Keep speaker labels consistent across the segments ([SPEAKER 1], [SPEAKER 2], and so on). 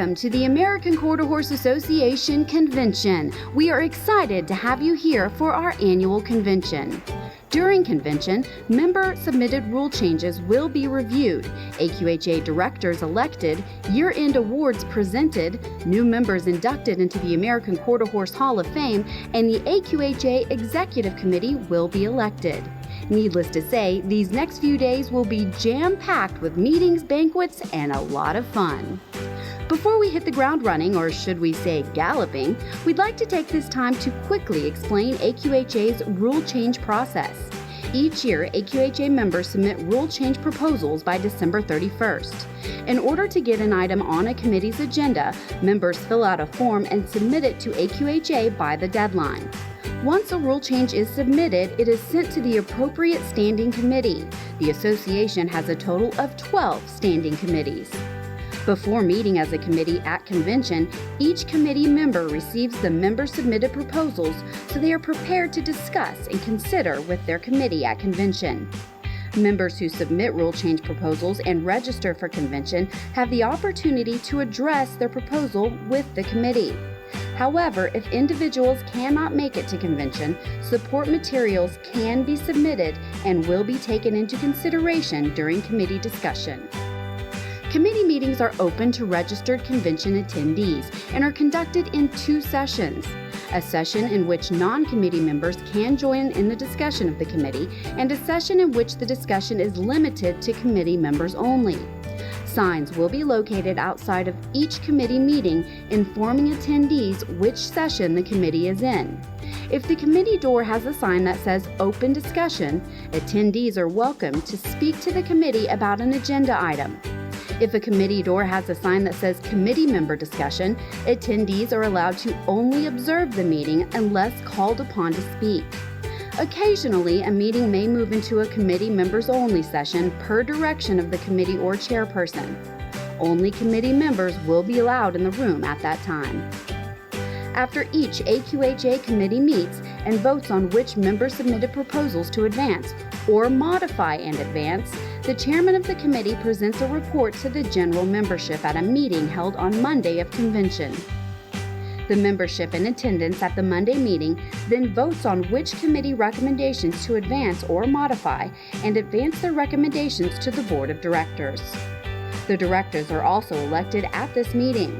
[SPEAKER 1] Welcome to the American Quarter Horse Association Convention. We are excited to have you here for our annual convention. During convention, member-submitted rule changes will be reviewed, AQHA directors elected, year-end awards presented, new members inducted into the American Quarter Horse Hall of Fame, and the AQHA Executive Committee will be elected. Needless to say, these next few days will be jam-packed with meetings, banquets, and a lot of fun. Before we hit the ground running, or should we say galloping, we'd like to take this time to quickly explain AQHA's rule change process. Each year, AQHA members submit rule change proposals by December 31st. In order to get an item on a committee's agenda, members fill out a form and submit it to AQHA by the deadline. Once a rule change is submitted, it is sent to the appropriate standing committee. The association has a total of 12 standing committees. Before meeting as a committee at convention, each committee member receives the member-submitted proposals so they are prepared to discuss and consider with their committee at convention. Members who submit rule change proposals and register for convention have the opportunity to address their proposal with the committee. However, if individuals cannot make it to convention, support materials can be submitted and will be taken into consideration during committee discussion. Committee meetings are open to registered convention attendees and are conducted in 2 sessions. A session in which non-committee members can join in the discussion of the committee, and a session in which the discussion is limited to committee members only. Signs will be located outside of each committee meeting informing attendees which session the committee is in. If the committee door has a sign that says Open Discussion, attendees are welcome to speak to the committee about an agenda item. If a committee door has a sign that says Committee Member Discussion, attendees are allowed to only observe the meeting unless called upon to speak. Occasionally, a meeting may move into a committee members only session per direction of the committee or chairperson. Only committee members will be allowed in the room at that time. After each AQHA committee meets and votes on which member submitted proposals to advance or modify and advance, the chairman of the committee presents a report to the general membership at a meeting held on Monday of convention. The membership in attendance at the Monday meeting then votes on which committee recommendations to advance or modify and advance their recommendations to the board of directors. The directors are also elected at this meeting.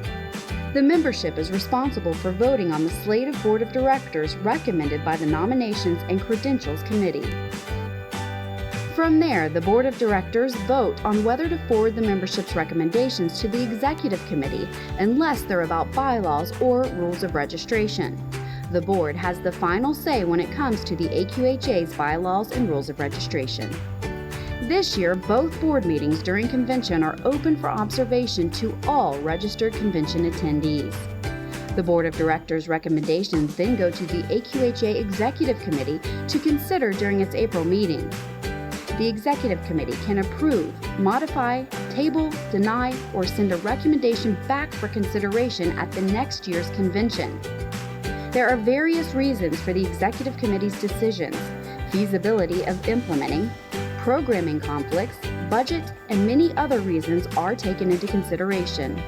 [SPEAKER 1] The membership is responsible for voting on the slate of board of directors recommended by the Nominations and Credentials Committee. From there, the board of directors vote on whether to forward the membership's recommendations to the executive committee unless they're about bylaws or rules of registration. The board has the final say when it comes to the AQHA's bylaws and rules of registration. This year, both board meetings during convention are open for observation to all registered convention attendees. The board of directors' recommendations then go to the AQHA Executive Committee to consider during its April meeting. The Executive Committee can approve, modify, table, deny, or send a recommendation back for consideration at the next year's convention. There are various reasons for the Executive Committee's decisions: feasibility of implementing, programming conflicts, budget, and many other reasons are taken into consideration.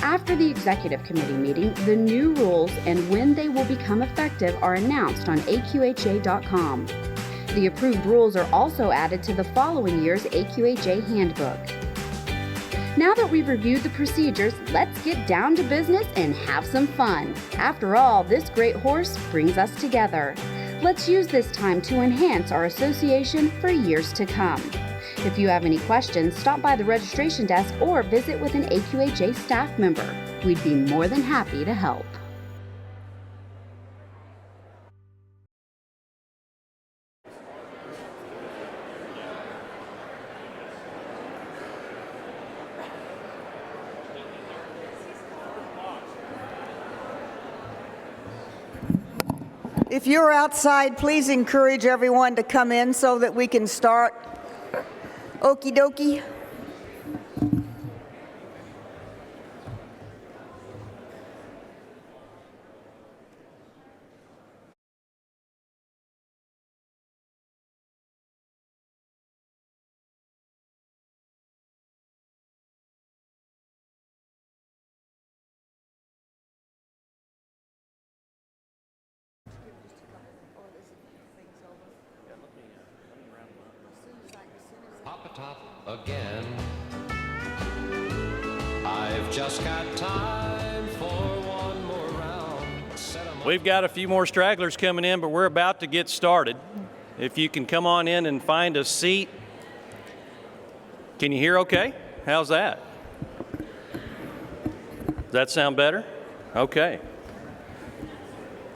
[SPEAKER 1] After the Executive Committee meeting, the new rules and when they will become effective are announced on AQHA.com. The approved rules are also added to the following year's AQHA handbook. Now that we've reviewed the procedures, let's get down to business and have some fun. After all, this great horse brings us together. Let's use this time to enhance our association for years to come. If you have any questions, stop by the registration desk or visit with an AQHA staff member. We'd be more than happy to help.
[SPEAKER 2] If you're outside, please encourage everyone to come in so that we can start. Okie dokie.
[SPEAKER 3] Just got time for one more round.
[SPEAKER 4] We've got a few more stragglers coming in, but we're about to get started. If you can come on in and find a seat. Can you hear okay? How's that? Does that sound better? Okay.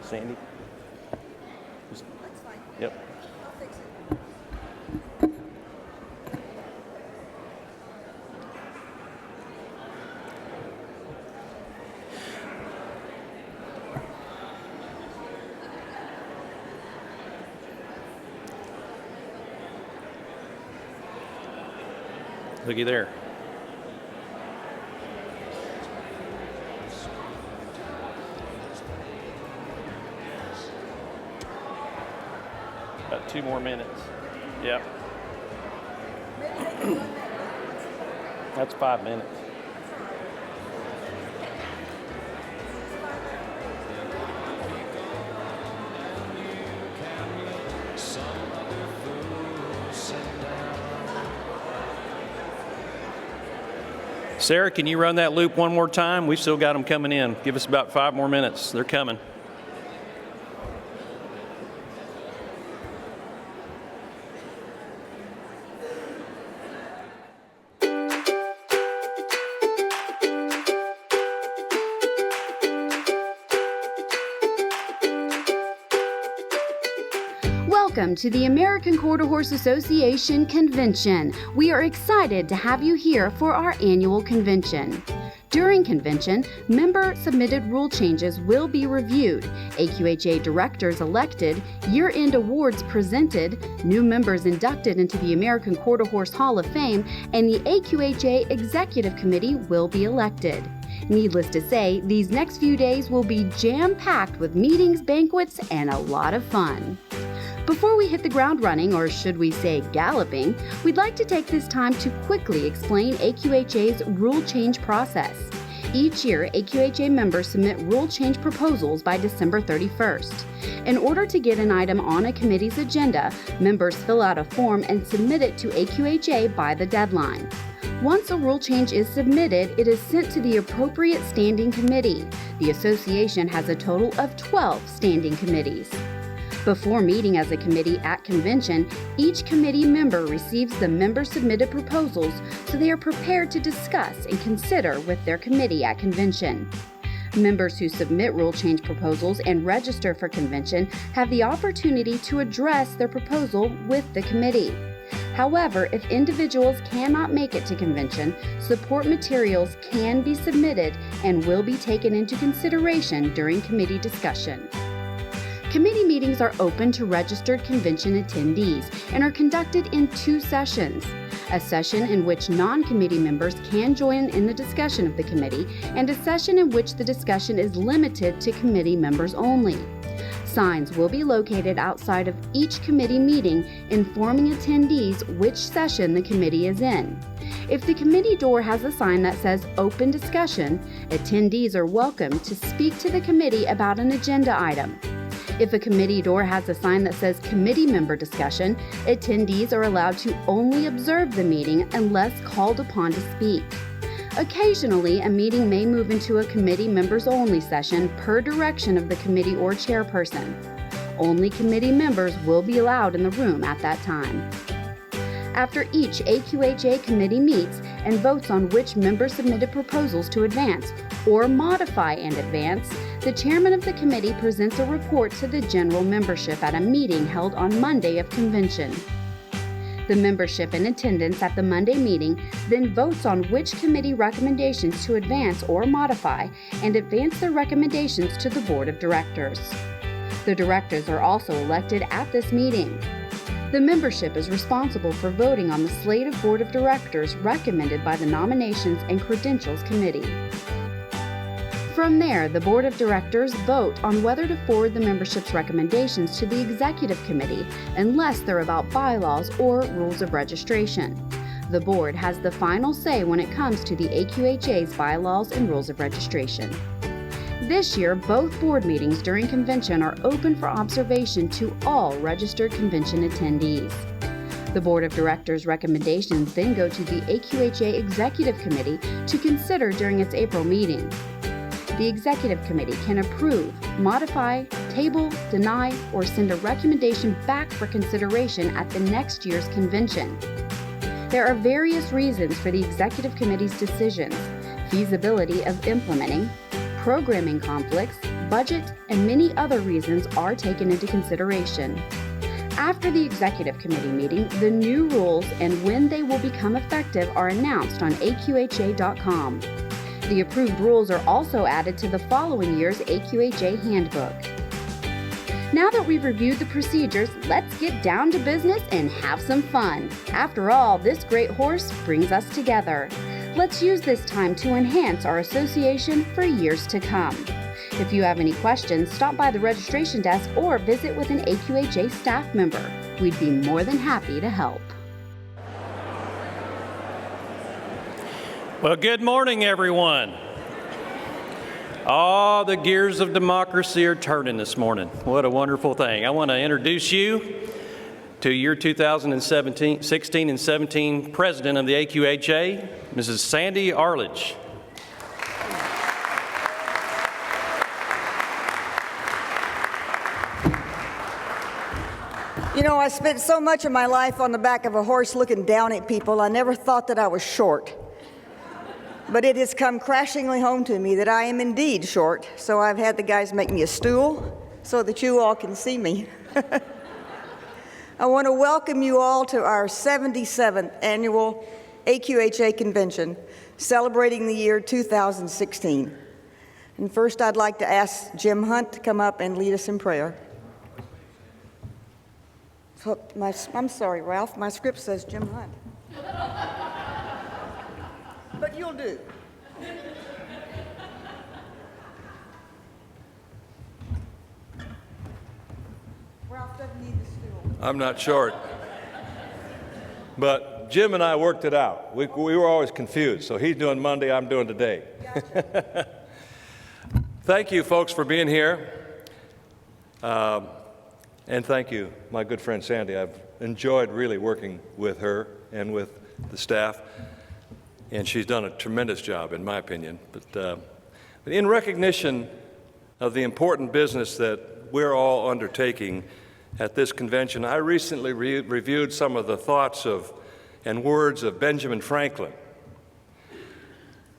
[SPEAKER 4] Sandy?
[SPEAKER 2] That's fine.
[SPEAKER 4] Yep.
[SPEAKER 2] I'll fix it.
[SPEAKER 4] Looky there. About 2 more minutes. Yep. That's 5 minutes. Sarah, can you run that loop one more time? We've still got them coming in. Give us about 5 more minutes. They're coming.
[SPEAKER 1] Welcome to the American Quarter Horse Association Convention. We are excited to have you here for our annual convention. During convention, member-submitted rule changes will be reviewed, AQHA directors elected, year-end awards presented, new members inducted into the American Quarter Horse Hall of Fame, and the AQHA Executive Committee will be elected. Needless to say, these next few days will be jam-packed with meetings, banquets, and a lot of fun. Before we hit the ground running, or should we say galloping, we'd like to take this time to quickly explain AQHA's rule change process. Each year, AQHA members submit rule change proposals by December 31st. In order to get an item on a committee's agenda, members fill out a form and submit it to AQHA by the deadline. Once a rule change is submitted, it is sent to the appropriate standing committee. The association has a total of 12 standing committees. Before meeting as a committee at convention, each committee member receives the member-submitted proposals so they are prepared to discuss and consider with their committee at convention. Members who submit rule change proposals and register for convention have the opportunity to address their proposal with the committee. However, if individuals cannot make it to convention, support materials can be submitted and will be taken into consideration during committee discussion. Committee meetings are open to registered convention attendees and are conducted in 2 sessions. A session in which non-committee members can join in the discussion of the committee, and a session in which the discussion is limited to committee members only. Signs will be located outside of each committee meeting informing attendees which session the committee is in. If the committee door has a sign that says Open Discussion, attendees are welcome to speak to the committee about an agenda item. If a committee door has a sign that says Committee Member Discussion, attendees are allowed to only observe the meeting unless called upon to speak. Occasionally, a meeting may move into a committee members only session per direction of the committee or chairperson. Only committee members will be allowed in the room at that time. After each AQHA committee meets and votes on which member-submitted proposals to advance or modify and advance, the chairman of the committee presents a report to the general membership at a meeting held on Monday of convention. The membership in attendance at the Monday meeting then votes on which committee recommendations to advance or modify and advance their recommendations to the board of directors. The directors are also elected at this meeting. The membership is responsible for voting on the slate of board of directors recommended by the Nominations and Credentials Committee. From there, the board of directors vote on whether to forward the membership's recommendations to the executive committee unless they're about bylaws or rules of registration. The board has the final say when it comes to the AQHA's bylaws and rules of registration. This year, both board meetings during convention are open for observation to all registered convention attendees. The Board of Directors' recommendations then go to the AQHA Executive Committee to consider during its April meeting. The Executive Committee can approve, modify, table, deny, or send a recommendation back for consideration at the next year's convention. There are various reasons for the Executive Committee's decisions: feasibility of implementing, programming conflicts, budget, and many other reasons are taken into consideration. After the Executive Committee meeting, the new rules and when they will become effective are announced on AQHA.com. The approved rules are also added to the following year's AQHA handbook. Now that we've reviewed the procedures, let's get down to business and have some fun. After all, this great horse brings us together. Let's use this time to enhance our association for years to come. If you have any questions, stop by the registration desk or visit with an AQHA staff member. We'd be more than happy to help.
[SPEAKER 4] Well, good morning, everyone. Oh, the gears of democracy are turning this morning. What a wonderful thing. I want to introduce you to your 2016 and 17 president of the AQHA, Mrs. Sandy Arledge.
[SPEAKER 2] You know, I spent so much of my life on the back of a horse looking down at people, I never thought that I was short. But it has come crashingly home to me that I am indeed short, so I've had the guys make me a stool so that you all can see me. I want to welcome you all to our 77th annual AQHA convention, celebrating the year 2016. And first, I'd like to ask Jim Hunt to come up and lead us in prayer. I'm sorry, Ralph, my script says Jim Hunt. But you'll do. Ralph doesn't need the stool.
[SPEAKER 5] I'm not short. But Jim and I worked it out. We were always confused. So he's doing Monday, I'm doing today.
[SPEAKER 2] Gotcha.
[SPEAKER 5] Thank you, folks, for being here. And thank you, my good friend Sandy. I've enjoyed really working with her and with the staff. And she's done a tremendous job, in my opinion. But in recognition of the important business that we're all undertaking at this convention, I recently reviewed some of the thoughts and words of Benjamin Franklin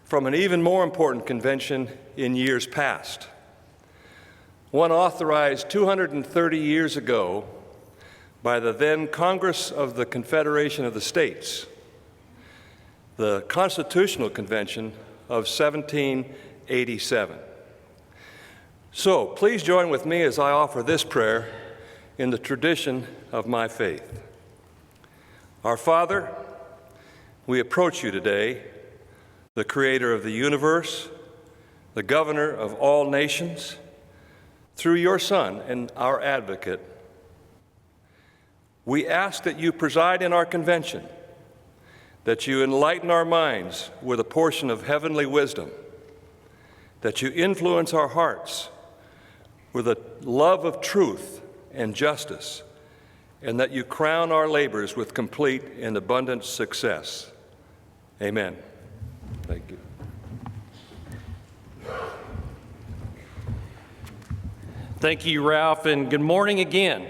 [SPEAKER 5] from an even more important convention in years past. One authorized 230 years ago by the then Congress of the Confederation of the States, the Constitutional Convention of 1787. So please join with me as I offer this prayer in the tradition of my faith. Our Father, we approach you today, the Creator of the universe, the Governor of all nations, through your Son and our Advocate. We ask that you preside in our convention, that you enlighten our minds with a portion of heavenly wisdom, that you influence our hearts with a love of truth and justice, and that you crown our labors with complete and abundant success. Amen. Thank you.
[SPEAKER 4] Thank you, Ralph, and good morning again.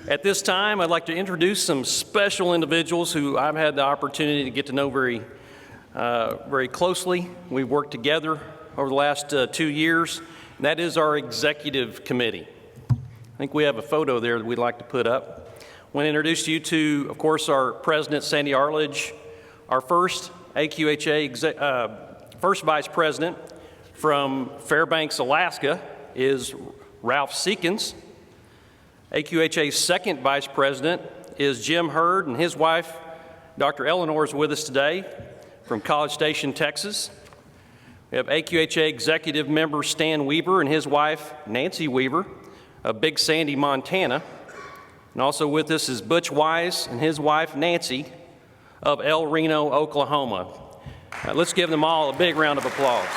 [SPEAKER 4] At this time, I'd like to introduce some special individuals who I've had the opportunity to get to know very closely. We've worked together over the last 2 years, and that is our executive committee. I think we have a photo there that we'd like to put up. I want to introduce you to, of course, our president, Sandy Arledge, our first AQHA first vice president from Fairbanks, Alaska, is Ralph Seekins. AQHA's second vice president is Jim Hurd, and his wife, Dr. Eleanor, is with us today from College Station, Texas. We have AQHA executive member Stan Weaver and his wife, Nancy Weaver, of Big Sandy, Montana. And also with us is Butch Wise and his wife, Nancy, of El Reno, Oklahoma. Let's give them all a big round of applause.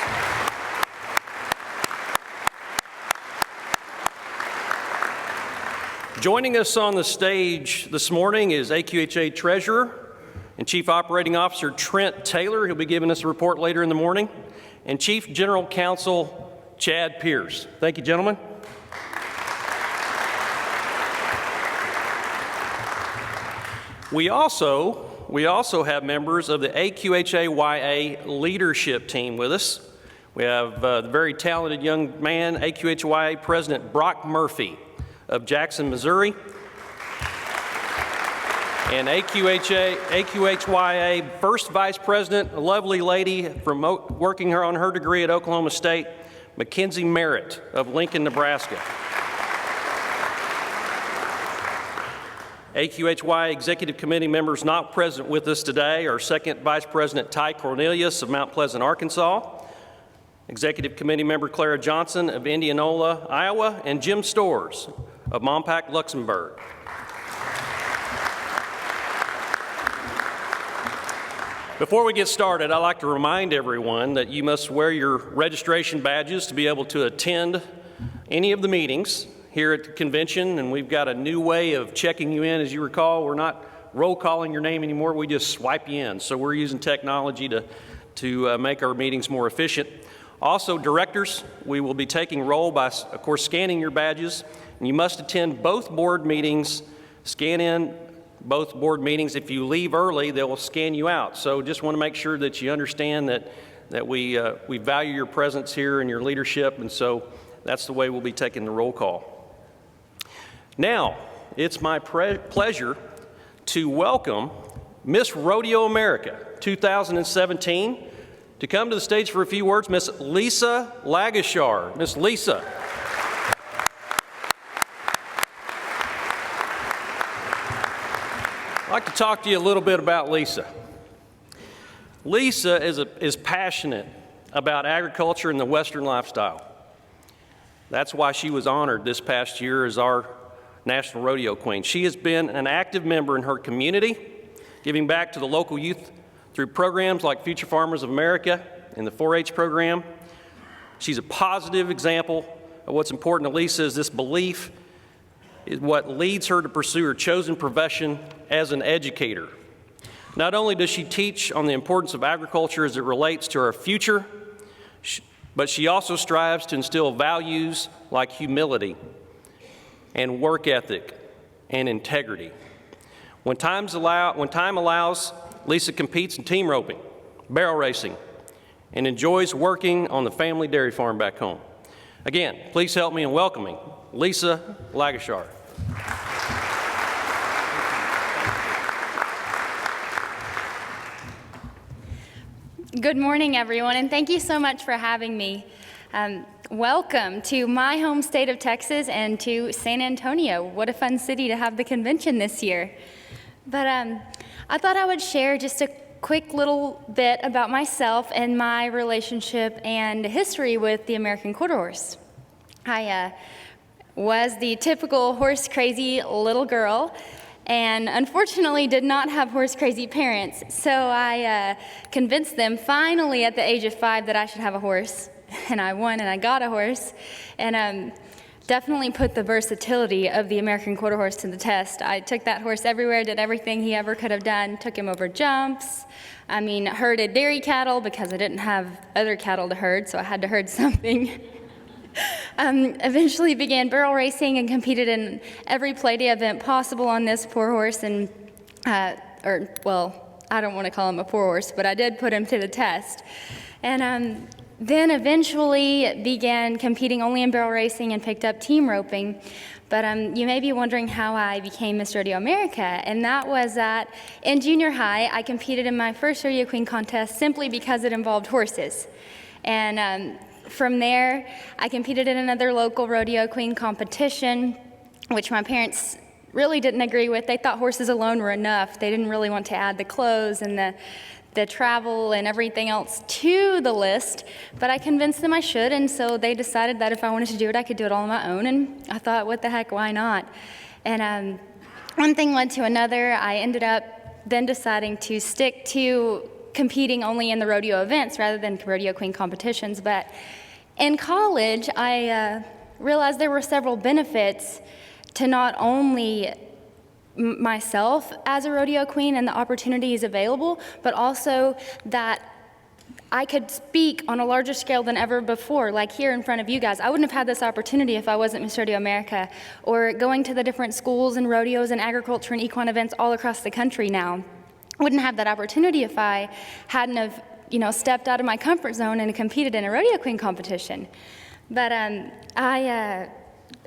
[SPEAKER 4] Joining us on the stage this morning is AQHA Treasurer and Chief Operating Officer Trent Taylor. He'll be giving us a report later in the morning. And Chief General Counsel Chad Pierce. Thank you, gentlemen. We also have members of the AQHA-YA leadership team with us. We have the very talented young man, AQHA-YA President Brock Murphy of Jackson, Missouri, and AQHA-YA First Vice President, a lovely lady from working on her degree at Oklahoma State, Mackenzie Merritt of Lincoln, Nebraska. AQHA Executive Committee members not present with us today are Second Vice President Ty Cornelius of Mount Pleasant, Arkansas, Executive Committee member Clara Johnson of Indianola, Iowa, and Jim Storrs of Montpac, Luxembourg. Before we get started, I'd like to remind everyone that you must wear your registration badges to be able to attend any of the meetings here at the convention, and we've got a new way of checking you in. As you recall, we're not roll calling your name anymore, we just swipe you in. So we're using technology to make our meetings more efficient. Also, directors, we will be taking roll by, of course, scanning your badges, and you must attend both board meetings, scan in both board meetings. If you leave early, they will scan you out. So just want to make sure that you understand that we value your presence here and your leadership, and so that's the way we'll be taking the roll call. Now, it's my pleasure to welcome Miss Rodeo America 2017 to come to the stage for a few words, Miss Lisa Lagashar. Miss Lisa. I'd like to talk to you a little bit about Lisa. Lisa is passionate about agriculture and the Western lifestyle. That's why she was honored this past year as our National Rodeo Queen. She has been an active member in her community, giving back to the local youth through programs like Future Farmers of America and the 4-H program. She's a positive example of what's important to Lisa is this belief is what leads her to pursue her chosen profession as an educator. Not only does she teach on the importance of agriculture as it relates to our future, but she also strives to instill values like humility and work ethic and integrity. When time allows, Lisa competes in team roping, barrel racing, and enjoys working on the family dairy farm back home. Again, please help me in welcoming Lisa Lagashar.
[SPEAKER 6] Good morning, everyone, and thank you so much for having me. Welcome to my home state of Texas and to San Antonio. What a fun city to have the convention this year. But I thought I would share just a quick little bit about myself and my relationship and history with the American Quarter Horse. I was the typical horse-crazy little girl, and unfortunately did not have horse-crazy parents, so I convinced them finally at the age of 5 that I should have a horse, and I won and I got a horse, and definitely put the versatility of the American Quarter Horse to the test. I took that horse everywhere, did everything he ever could have done, took him over jumps, herded dairy cattle because I didn't have other cattle to herd, so I had to herd something. Eventually began barrel racing and competed in every play day event possible on this poor horse, and, I don't want to call him a poor horse, but I did put him to the test. And then eventually began competing only in barrel racing and picked up team roping. But you may be wondering how I became Miss Rodeo America, and that was that in junior high, I competed in my first Rodeo Queen contest simply because it involved horses. And from there, I competed in another local Rodeo Queen competition, which my parents really didn't agree with. They thought horses alone were enough. They didn't really want to add the clothes and the travel and everything else to the list, but I convinced them I should, and so they decided that if I wanted to do it, I could do it all on my own, and I thought, what the heck, why not? And one thing led to another. I ended up then deciding to stick to competing only in the rodeo events rather than Rodeo Queen competitions, but in college, I realized there were several benefits to not only myself as a rodeo queen and the opportunities available, but also that I could speak on a larger scale than ever before, like here in front of you guys. I wouldn't have had this opportunity if I wasn't Miss Rodeo America, or going to the different schools and rodeos and agriculture and equine events all across the country now. I wouldn't have that opportunity if I hadn't have, stepped out of my comfort zone and competed in a rodeo queen competition. But I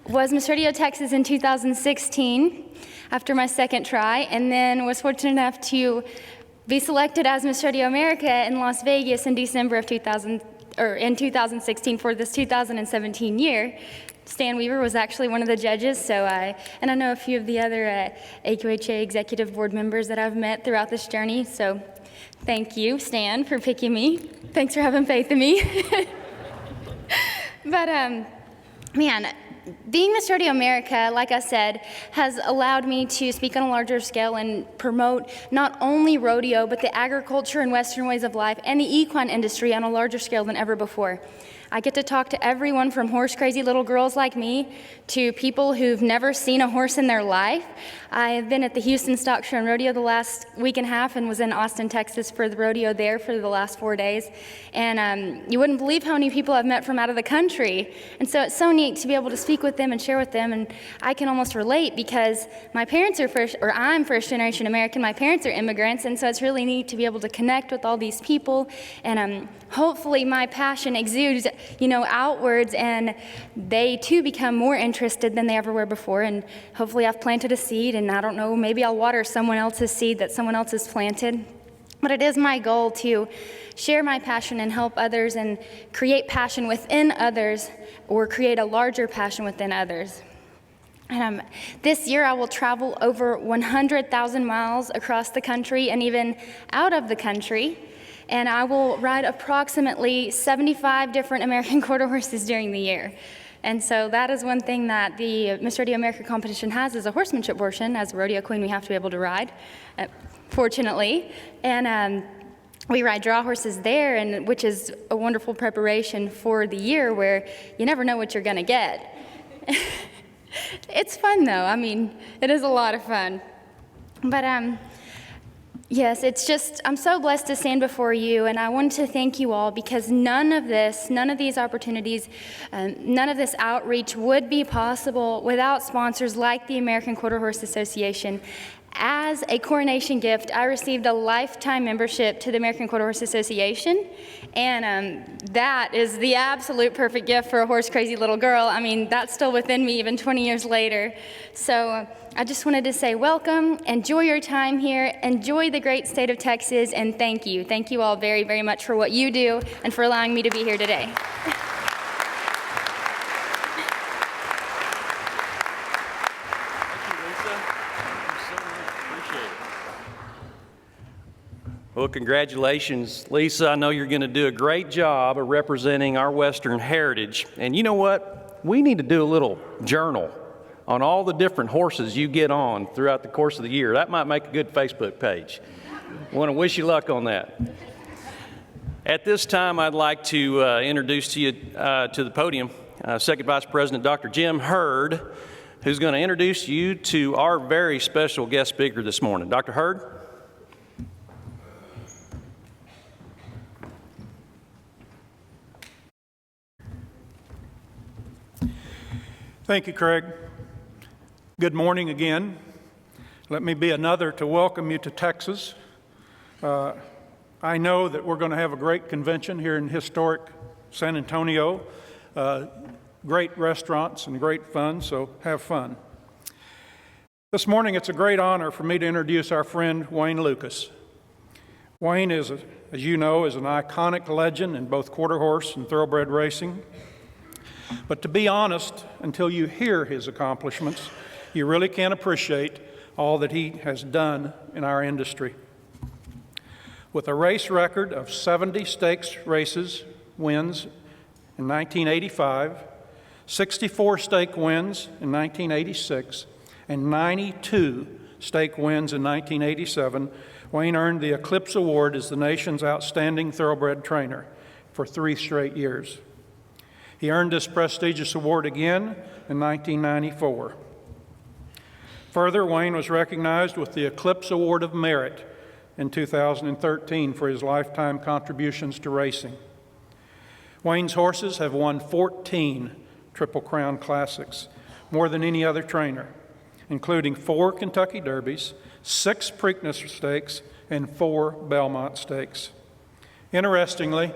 [SPEAKER 6] was Miss Rodeo Texas in 2016 after my second try, and then was fortunate enough to be selected as Miss Rodeo America in Las Vegas in December of 2016 for this 2017 year. Stan Weaver was actually one of the judges, and I know a few of the other AQHA executive board members that I've met throughout this journey, so thank you, Stan, for picking me. Thanks for having faith in me. But, man, being Miss Rodeo America, like I said, has allowed me to speak on a larger scale and promote not only rodeo, but the agriculture and Western ways of life and the equine industry on a larger scale than ever before. I get to talk to everyone from horse-crazy little girls like me to people who've never seen a horse in their life. I have been at the Houston Stock Show and Rodeo the last week and a half and was in Austin, Texas for the rodeo there for the last 4 days. And you wouldn't believe how many people I've met from out of the country. And so it's so neat to be able to speak with them and share with them. And I can almost relate because my parents are I'm first-generation American. My parents are immigrants. And so it's really neat to be able to connect with all these people. And hopefully my passion exudes, outwards, and they too become more interested than they ever were before. And hopefully I've planted a seed, and I don't know, maybe I'll water someone else's seed that someone else has planted. But it is my goal to share my passion and help others and create passion within others, or create a larger passion within others. And this year I will travel over 100,000 miles across the country and even out of the country. And I will ride approximately 75 different American quarter horses during the year. And so that is one thing that the Miss Rodeo America competition has, is a horsemanship portion. As a rodeo queen, we have to be able to ride, fortunately. And we ride draw horses there, and which is a wonderful preparation for the year where you never know what you're going to get. It's fun, though. I mean, it is a lot of fun. But yes, I'm so blessed to stand before you, and I want to thank you all, because none of these opportunities, none of this outreach would be possible without sponsors like the American Quarter Horse Association. As a coronation gift, I received a lifetime membership to the American Quarter Horse Association, and that is the absolute perfect gift for a horse-crazy little girl. I mean, that's still within me even 20 years later. So I just wanted to say welcome, enjoy your time here, enjoy the great state of Texas, and thank you. Thank you all very, very much for what you do and for allowing me to be here today.
[SPEAKER 4] Well, congratulations, Lisa. I know you're going to do a great job of representing our Western heritage. And you know what? We need to do a little journal on all the different horses you get on throughout the course of the year. That might make a good Facebook page. I want to wish you luck on that. At this time, I'd like to introduce to you to the podium Second Vice President Dr. Jim Hurd, who's going to introduce you to our very special guest speaker this morning. Dr. Hurd.
[SPEAKER 7] Thank you, Craig. Good morning again. Let me be another to welcome you to Texas. I know that we're going to have a great convention here in historic San Antonio. Great restaurants and great fun, so have fun. This morning it's a great honor for me to introduce our friend Wayne Lukas. Wayne is, as you know, is an iconic legend in both quarter horse and thoroughbred racing. But to be honest, until you hear his accomplishments, you really can't appreciate all that he has done in our industry. With a race record of 70 stakes races wins in 1985, 64 stake wins in 1986, and 92 stake wins in 1987, Wayne earned the Eclipse Award as the nation's outstanding thoroughbred trainer for 3 straight years. He earned this prestigious award again in 1994. Further, Wayne was recognized with the Eclipse Award of Merit in 2013 for his lifetime contributions to racing. Wayne's horses have won 14 Triple Crown Classics, more than any other trainer, including 4 Kentucky Derbies, 6 Preakness Stakes, and 4 Belmont Stakes. Interestingly,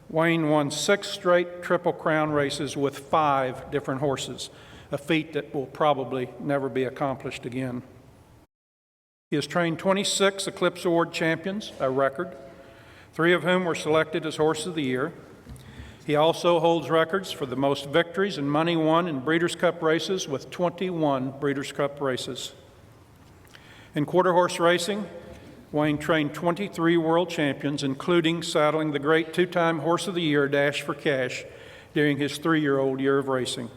[SPEAKER 7] Wayne won 6 straight Triple Crown races with 5 different horses, a feat that will probably never be accomplished again. He has trained 26 Eclipse Award champions, a record, 3 of whom were selected as Horse of the Year. He also holds records for the most victories and money won in Breeders' Cup races with 21 Breeders' Cup races. In quarter horse racing, Wayne trained 23 world champions, including saddling the great 2-time Horse of the Year, Dash for Cash, during his 3-year-old year of racing.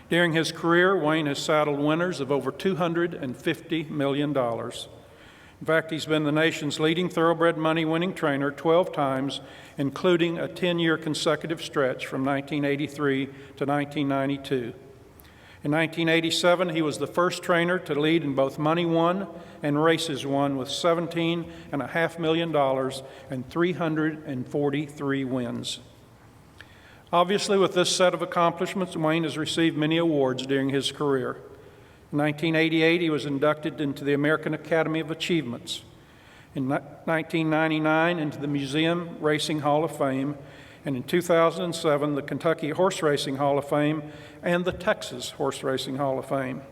[SPEAKER 7] During his career, Wayne has saddled winners of over $250 million. In fact, he's been the nation's leading thoroughbred money-winning trainer 12 times, including a 10-year consecutive stretch from 1983 to 1992. In 1987, he was the first trainer to lead in both money won and races won with $17.5 million and 343 wins. Obviously, with this set of accomplishments, Wayne has received many awards during his career. In 1988, he was inducted into the American Academy of Achievements. In 1999, into the Museum Racing Hall of Fame, and in 2007, the Kentucky Horse Racing Hall of Fame and the Texas Horse Racing Hall of Fame.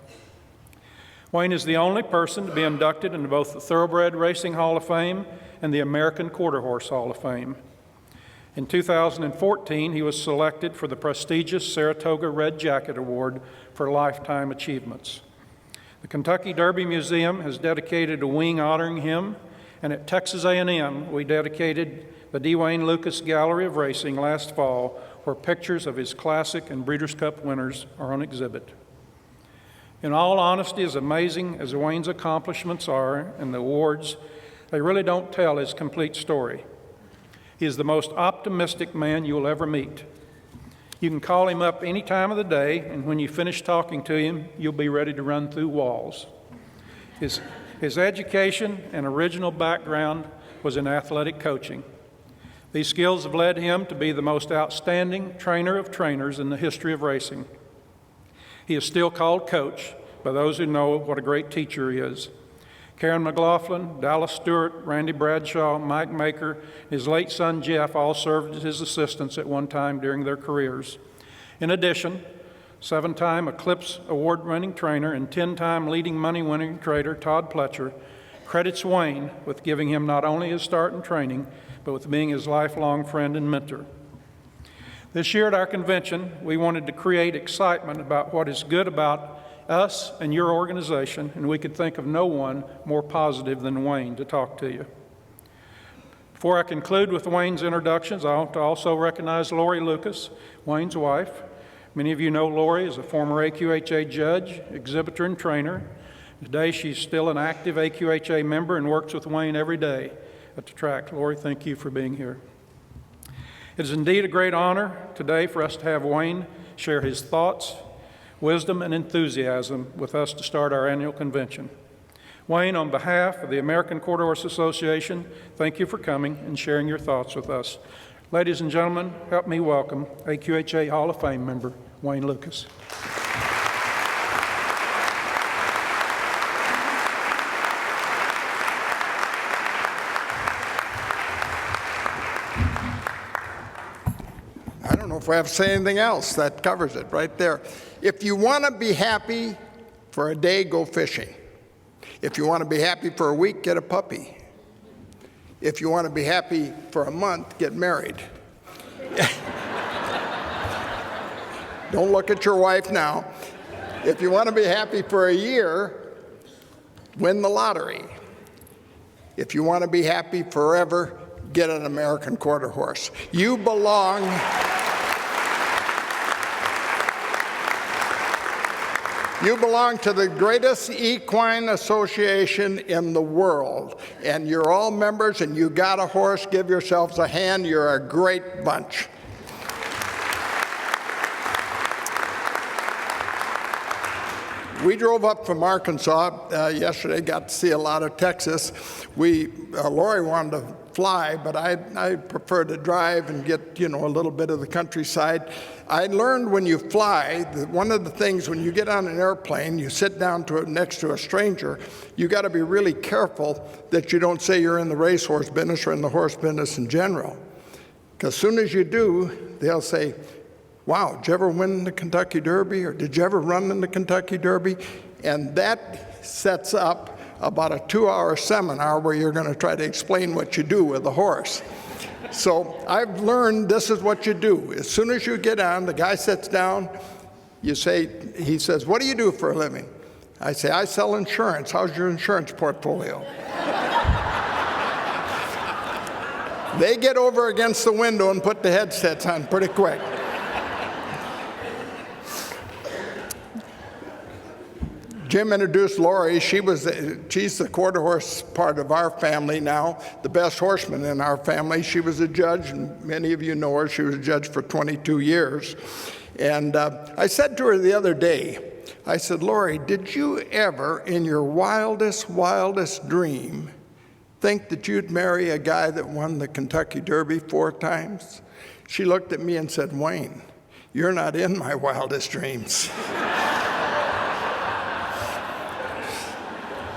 [SPEAKER 7] Wayne is the only person to be inducted into both the Thoroughbred Racing Hall of Fame and the American Quarter Horse Hall of Fame. In 2014, he was selected for the prestigious Saratoga Red Jacket Award for lifetime achievements. The Kentucky Derby Museum has dedicated a wing honoring him, and at Texas A&M, we dedicated the D. Wayne Lukas Gallery of Racing last fall, where pictures of his Classic and Breeders' Cup winners are on exhibit. In all honesty, as amazing as Wayne's accomplishments are and the awards, they really don't tell his complete story. He is the most optimistic man you will ever meet. You can call him up any time of the day, and when you finish talking to him, you'll be ready to run through walls. His education and original background was in athletic coaching. These skills have led him to be the most outstanding trainer of trainers in the history of racing. He is still called Coach by those who know what a great teacher he is. Karen McLaughlin, Dallas Stewart, Randy Bradshaw, Mike Maker, his late son Jeff all served as his assistants at one time during their careers. In addition, 7-time Eclipse Award-winning trainer and 10-time leading money-winning trader Todd Pletcher credits Wayne with giving him not only his start in training, but with being his lifelong friend and mentor. This year at our convention, we wanted to create excitement about what is good about us and your organization, and we could think of no one more positive than Wayne to talk to you. Before I conclude with Wayne's introductions, I want to also recognize Lori Lucas, Wayne's wife. Many of you know Lori as a former AQHA judge, exhibitor, and trainer. Today, she's still an active AQHA member and works with Wayne every day at the track. Lori, thank you for being here. It is indeed a great honor today for us to have Wayne share his thoughts, wisdom, and enthusiasm with us to start our annual convention. Wayne, on behalf of the American Quarter Horse Association, thank you for coming and sharing your thoughts with us. Ladies and gentlemen, help me welcome AQHA Hall of Fame member Wayne Lukas.
[SPEAKER 8] I don't know if I have to say anything else. That covers it right there. If you want to be happy for a day, go fishing. If you want to be happy for a week, get a puppy. If you want to be happy for a month, get married. Don't look at your wife now. If you want to be happy for a year, win the lottery. If you want to be happy forever, get an American Quarter Horse. You belong. You belong to the greatest equine association in the world, and you're all members, and you got a horse. Give yourselves a hand. You're a great bunch. We drove up from Arkansas yesterday, got to see a lot of Texas. Lori wanted to fly, but I prefer to drive and get, a little bit of the countryside. I learned when you fly that one of the things when you get on an airplane, you sit down next to a stranger, you got to be really careful that you don't say you're in the racehorse business or in the horse business in general. Because as soon as you do, they'll say, wow, did you ever win the Kentucky Derby, or did you ever run in the Kentucky Derby? And that sets up about a 2-hour seminar where you're going to try to explain what you do with a horse. So I've learned this is what you do. As soon as you get on, the guy sits down, he says, what do you do for a living? I say, I sell insurance. How's your insurance portfolio? They get over against the window and put the headsets on pretty quick. Jim introduced Lori. She's the quarter horse part of our family now, the best horseman in our family. She was a judge, and many of you know her. She was a judge for 22 years. And I said to her the other day, I said, Lori, did you ever in your wildest dream think that you'd marry a guy that won the Kentucky Derby 4 times? She looked at me and said, Wayne, you're not in my wildest dreams.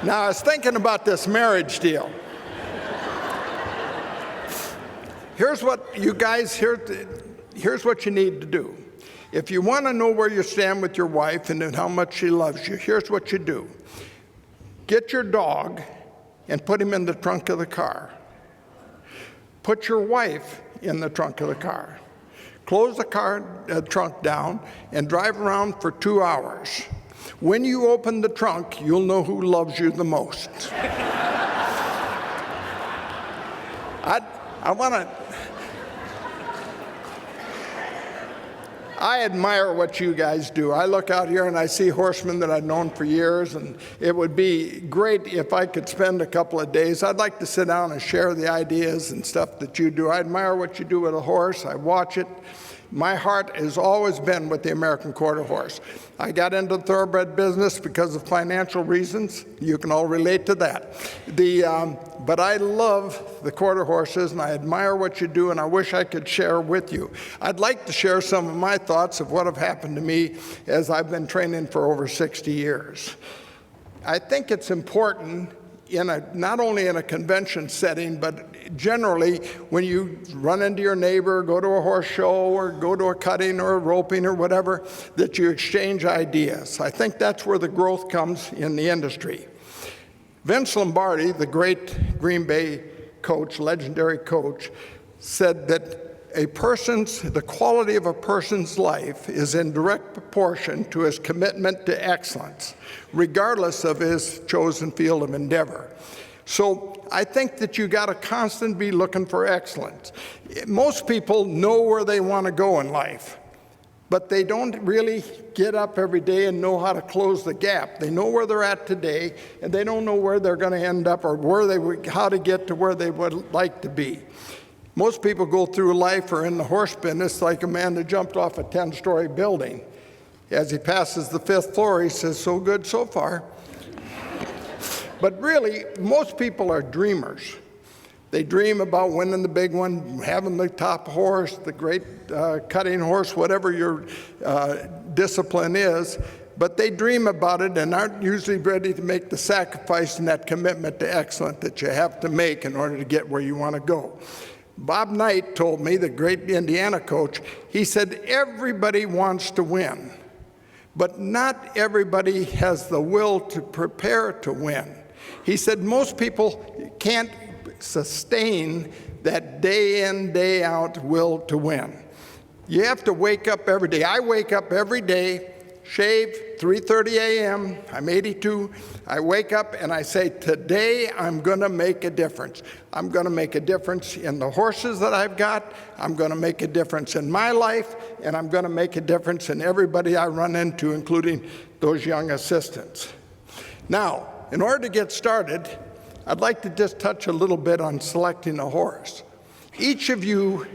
[SPEAKER 8] Now, I was thinking about this marriage deal. Here's what you guys, here's what you need to do. If you want to know where you stand with your wife and how much she loves you, here's what you do. Get your dog and put him in the trunk of the car. Put your wife in the trunk of the car. Close the car trunk down and drive around for 2 hours. When you open the trunk, you'll know who loves you the most. I admire what you guys do. I look out here and I see horsemen that I've known for years, and it would be great if I could spend a couple of days. I'd like to sit down and share the ideas and stuff that you do. I admire what you do with a horse. I watch it. My heart has always been with the American Quarter Horse. I got into the thoroughbred business because of financial reasons. You can all relate to that. But I love the quarter horses, and I admire what you do, and I wish I could share with you. I'd like to share some of my thoughts of what have happened to me as I've been training for over 60 years. I think it's important not only in a convention setting, but generally when you run into your neighbor, go to a horse show, or go to a cutting or a roping or whatever, that you exchange ideas. I think that's where the growth comes in the industry. Vince Lombardi, the great Green Bay coach, legendary coach, said that the quality of a person's life is in direct proportion to his commitment to excellence, regardless of his chosen field of endeavor. So I think that you got to constantly be looking for excellence. Most people know where they want to go in life, but they don't really get up every day and know how to close the gap. They know where they're at today, and they don't know where they're going to end up, or how to get to where they would like to be. Most people go through life or in the horse business like a man that jumped off a 10-story building. As he passes the 5th floor, he says, so good so far. But really, most people are dreamers. They dream about winning the big one, having the top horse, the great cutting horse, whatever your discipline is. But they dream about it and aren't usually ready to make the sacrifice and that commitment to excellence that you have to make in order to get where you want to go. Bob Knight told me, the great Indiana coach, he said, everybody wants to win, but not everybody has the will to prepare to win. He said most people can't sustain that day in, day out will to win. You have to wake up every day. I wake up every day, shave, 3:30 a.m., I'm 82. I wake up and I say, today I'm going to make a difference. I'm going to make a difference in the horses that I've got. I'm going to make a difference in my life, and I'm going to make a difference in everybody I run into, including those young assistants. Now, in order to get started, I'd like to just touch a little bit on selecting a horse. Each of you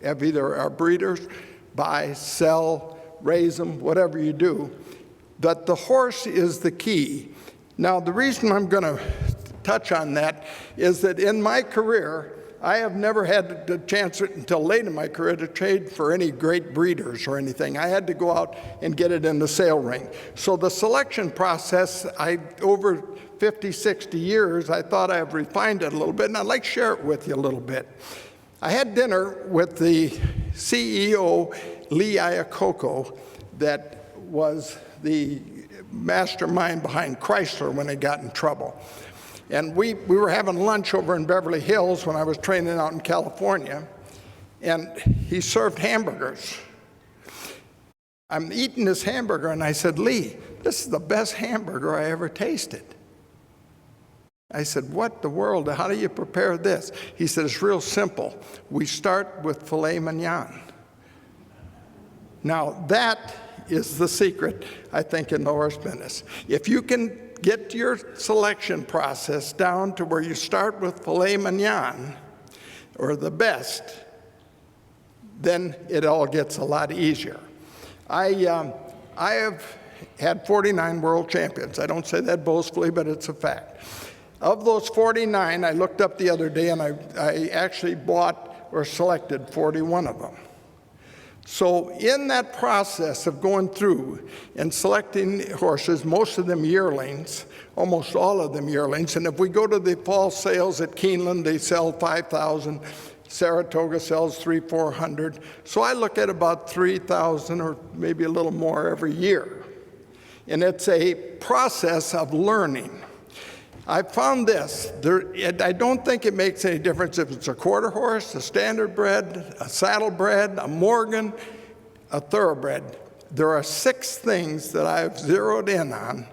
[SPEAKER 8] are breeders, buy, sell, raise them, whatever you do. that the horse is the key. Now, the reason I'm going to touch on that is that in my career, I have never had the chance until late in my career to trade for any great breeders or anything. I had to go out and get it in the sale ring. So the selection process, over 50, 60 years, I thought I've refined it a little bit, and I'd like to share it with you a little bit. I had dinner with the CEO, Lee Iacocca, that was the mastermind behind Chrysler when they got in trouble. And we were having lunch over in Beverly Hills when I was training out in California, and he served hamburgers. I'm eating this hamburger, and I said, Lee, this is the best hamburger I ever tasted. I said, what the world, how do you prepare this? He said, it's real simple. We start with filet mignon. Now, that is the secret, I think, in the horse business. If you can get your selection process down to where you start with filet mignon, or the best, then it all gets a lot easier. I have had 49 world champions. I don't say that boastfully, but it's a fact. Of those 49, I looked up the other day, and I actually bought or selected 41 of them. So in that process of going through and selecting horses, most of them yearlings, almost all of them yearlings, and if we go to the fall sales at Keeneland, they sell 5,000. Saratoga sells 300-400. So I look at about 3,000 or maybe a little more every year. And it's a process of learning. I found this. I don't think it makes any difference if it's a quarter horse, a standard bred, a saddle bred, a Morgan, a thoroughbred. There are 6 things that I've zeroed in on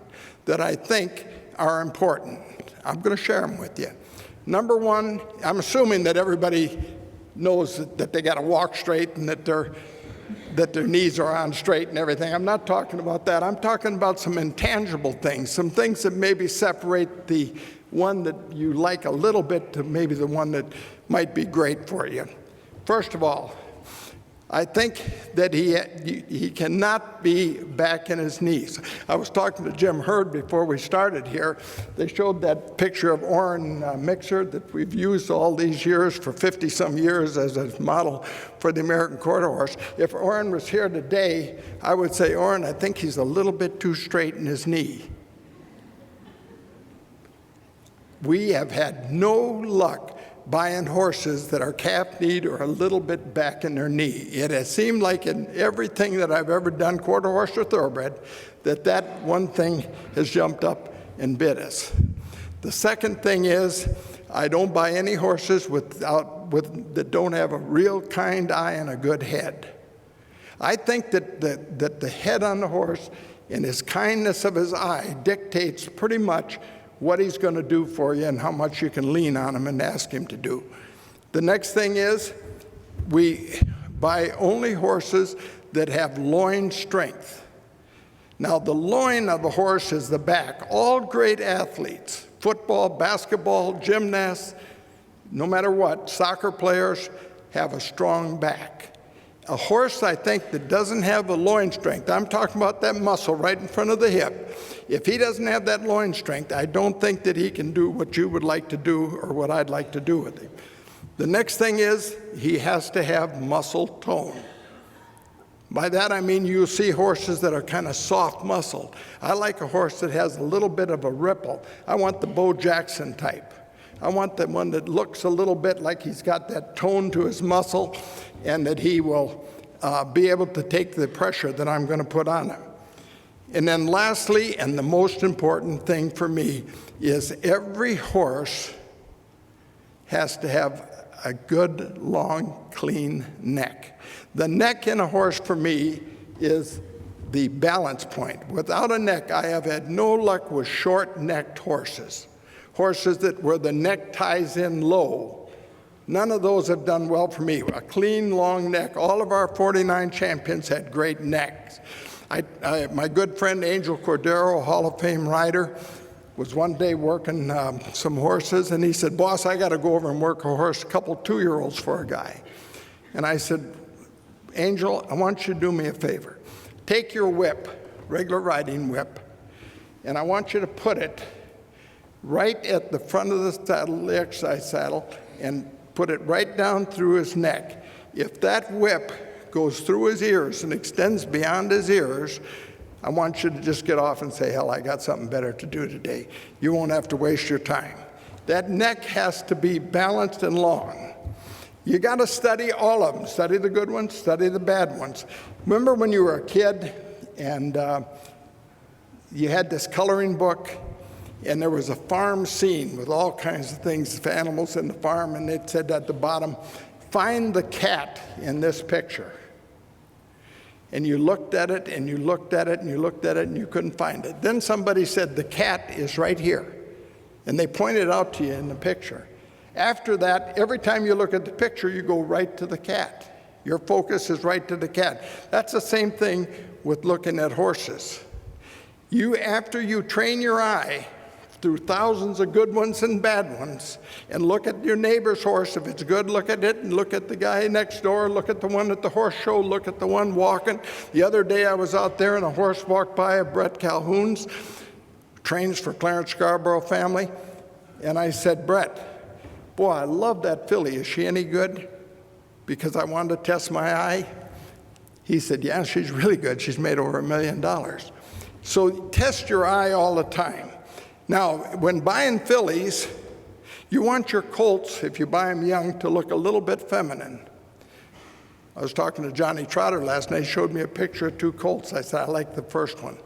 [SPEAKER 8] that I think are important. I'm going to share them with you. Number 1, I'm assuming that everybody knows that they got to walk straight and that their knees are on straight and everything. I'm not talking about that. I'm talking about some intangible things, some things that maybe separate the one that you like a little bit to maybe the one that might be great for you. First of all, I think that he cannot be back in his knees. I was talking to Jim Hurd before we started here. They showed that picture of Orrin Mixer that we've used all these years for 50-some years as a model for the American Quarter Horse. If Orrin was here today, I would say, Orrin, I think he's a little bit too straight in his knee. We have had no luck buying horses that are calf-kneed or a little bit back in their knee. It has seemed like in everything that I've ever done, quarter horse or thoroughbred, that one thing has jumped up and bit us. The second thing is I don't buy any horses that don't have a real kind eye and a good head. I think that the head on the horse and his kindness of his eye dictates pretty much what he's going to do for you and how much you can lean on him and ask him to do. The next thing is we buy only horses that have loin strength. Now, the loin of a horse is the back. All great athletes, football, basketball, gymnasts, no matter what, soccer players have a strong back. A horse, I think, that doesn't have the loin strength, I'm talking about that muscle right in front of the hip. If he doesn't have that loin strength, I don't think that he can do what you would like to do or what I'd like to do with him. The next thing is he has to have muscle tone. By that I mean you'll see horses that are kind of soft muscled. I like a horse that has a little bit of a ripple. I want the Bo Jackson type. I want the one that looks a little bit like he's got that tone to his muscle and that he will be able to take the pressure that I'm going to put on him. And then lastly, and the most important thing for me, is every horse has to have a good, long, clean neck. The neck in a horse for me is the balance point. Without a neck, I have had no luck with short-necked horses. Horses where the neck ties in low. None of those have done well for me. A clean, long neck. All of our 49 champions had great necks. My good friend Angel Cordero, Hall of Fame rider, was one day working some horses, and he said, "Boss, I got to go over and work a horse, a couple 2-year-olds for a guy." And I said, "Angel, I want you to do me a favor. Take your whip regular riding whip, and I want you to put it right at the front of the saddle, the exercise saddle, and put it right down through his neck. If that whip goes through his ears and extends beyond his ears, I want you to just get off and say, hell, I got something better to do today. You won't have to waste your time. That neck has to be balanced and long. You got to study all of them. Study the good ones, study the bad ones. Remember when you were a kid and you had this coloring book, and there was a farm scene with all kinds of things, animals in the farm, and it said at the bottom, find the cat in this picture. And you looked at it, and you looked at it, and you looked at it, and you couldn't find it. Then somebody said, the cat is right here. And they pointed out to you in the picture. After that, every time you look at the picture, you go right to the cat. Your focus is right to the cat. That's the same thing with looking at horses. After you train your eye through thousands of good ones and bad ones, and look at your neighbor's horse. If it's good, look at it, and look at the guy next door, look at the one at the horse show, look at the one walking. The other day I was out there and a horse walked by of Brett Calhoun's, trains for Clarence Scarborough family, and I said, Brett, boy, I love that filly. Is she any good? Because I wanted to test my eye. He said, yeah, she's really good. She's made over $1 million. So test your eye all the time. Now, when buying fillies, you want your colts, if you buy them young, to look a little bit feminine. I was talking to Johnny Trotter last night. He showed me a picture of 2 colts. I said, I like the first one,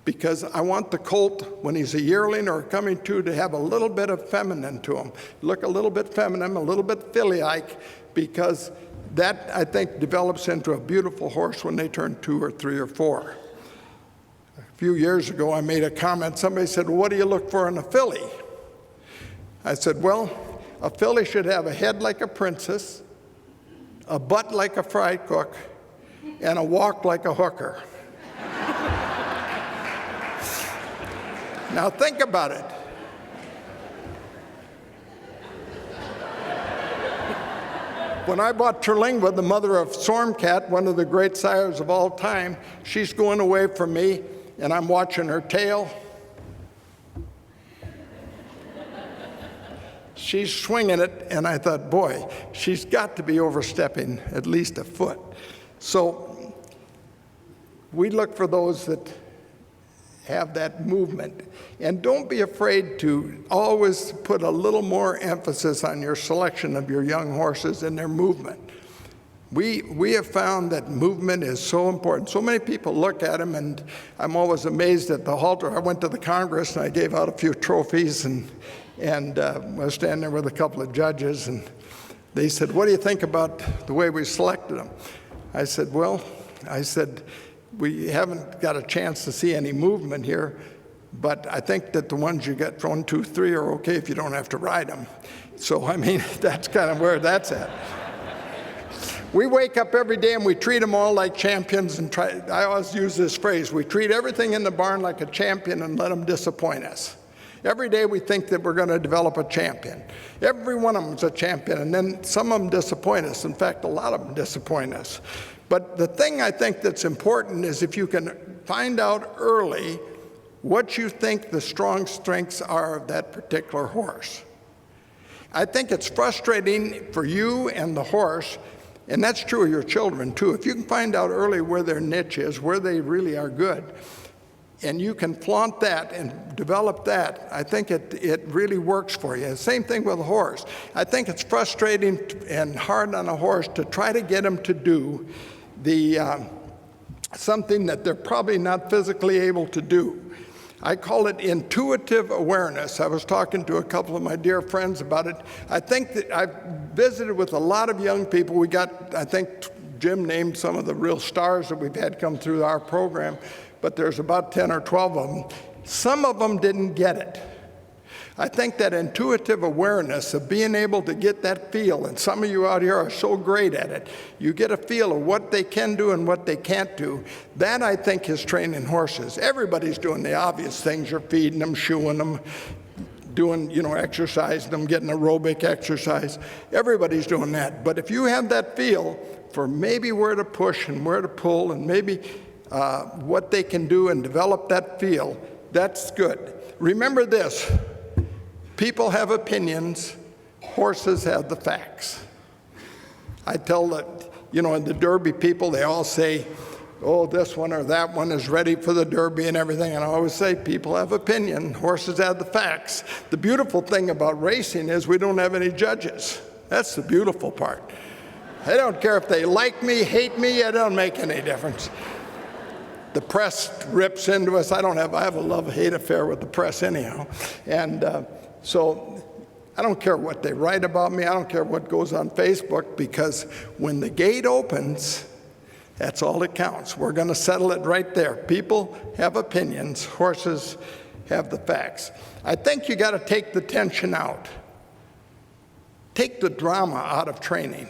[SPEAKER 8] because I want the colt, when he's a yearling or coming to have a little bit of feminine to him. Look a little bit feminine, a little bit filly-like, because that, I think, develops into a beautiful horse when they turn 2 or 3 or 4. A few years ago, I made a comment. Somebody said, well, what do you look for in a filly? I said, well, a filly should have a head like a princess, a butt like a fry cook, and a walk like a hooker. Now think about it. When I bought Terlingua, the mother of Stormcat, one of the great sires of all time, she's going away from me, and I'm watching her tail. She's swinging it, and I thought, boy, she's got to be overstepping at least a foot. So we look for those that have that movement. And don't be afraid to always put a little more emphasis on your selection of your young horses and their movement. We have found that movement is so important. So many people look at them, and I'm always amazed at the halter. I went to the Congress, and I gave out a few trophies, and I was standing there with a couple of judges, and they said, what do you think about the way we selected them? I said, well, we haven't got a chance to see any movement here, but I think that the ones you get 1, 2, 3 are okay if you don't have to ride them. So, I mean, that's kind of where that's at. We wake up every day and we treat them all like champions, and I always use this phrase, we treat everything in the barn like a champion and let them disappoint us. Every day we think that we're going to develop a champion. Every one of them is a champion, and then some of them disappoint us. In fact, a lot of them disappoint us. But the thing I think that's important is if you can find out early what you think the strong strengths are of that particular horse. I think it's frustrating for you and the horse, and that's true of your children too. If you can find out early where their niche is, where they really are good, and you can flaunt that and develop that, I think it really works for you. Same thing with a horse. I think it's frustrating and hard on a horse to try to get them to do something that they're probably not physically able to do. I call it intuitive awareness. I was talking to a couple of my dear friends about it. I think that I've visited with a lot of young people. We got, I think Jim named some of the real stars that we've had come through our program, but there's about 10 or 12 of them. Some of them didn't get it. I think that intuitive awareness of being able to get that feel, and some of you out here are so great at it, you get a feel of what they can do and what they can't do. That, I think, is training horses. Everybody's doing the obvious things. You're feeding them, shoeing them, doing, exercising them, getting aerobic exercise. Everybody's doing that. But if you have that feel for maybe where to push and where to pull, and maybe what they can do and develop that field, that's good. Remember this, people have opinions, horses have the facts. I tell that, you know, in the Derby people, they all say, oh, this one or that one is ready for the Derby and everything. And I always say, people have opinion, horses have the facts. The beautiful thing about racing is we don't have any judges. That's the beautiful part. I don't care if they like me, hate me, it don't make any difference. The press rips into us. I have a love-hate affair with the press anyhow. And so I don't care what they write about me. I don't care what goes on Facebook, because when the gate opens, that's all that counts. We're going to settle it right there. People have opinions. Horses have the facts. I think you got to take the tension out. Take the drama out of training.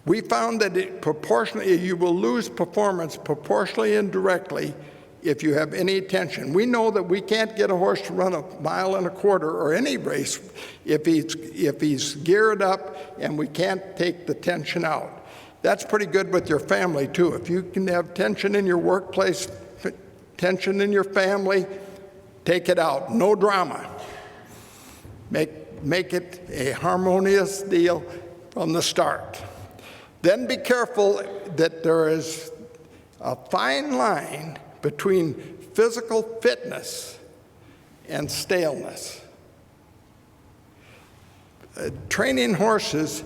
[SPEAKER 8] We found that you will lose performance proportionally and directly if you have any tension. We know that we can't get a horse to run 1.25 miles or any race if he's geared up, and we can't take the tension out. That's pretty good with your family too. If you can have tension in your workplace, tension in your family, take it out. No drama. Make it a harmonious deal from the start. Then be careful that there is a fine line between physical fitness and staleness. Training horses,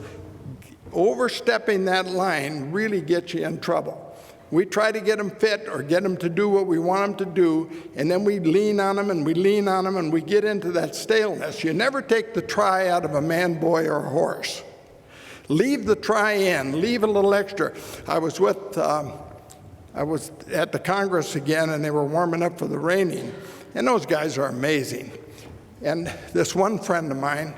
[SPEAKER 8] overstepping that line really gets you in trouble. We try to get them fit or get them to do what we want them to do, and then we lean on them and we lean on them and we get into that staleness. You never take the try out of a man, boy, or a horse. Leave the try in, leave a little extra. I was at the Congress again, and they were warming up for the reining, and those guys are amazing. And this one friend of mine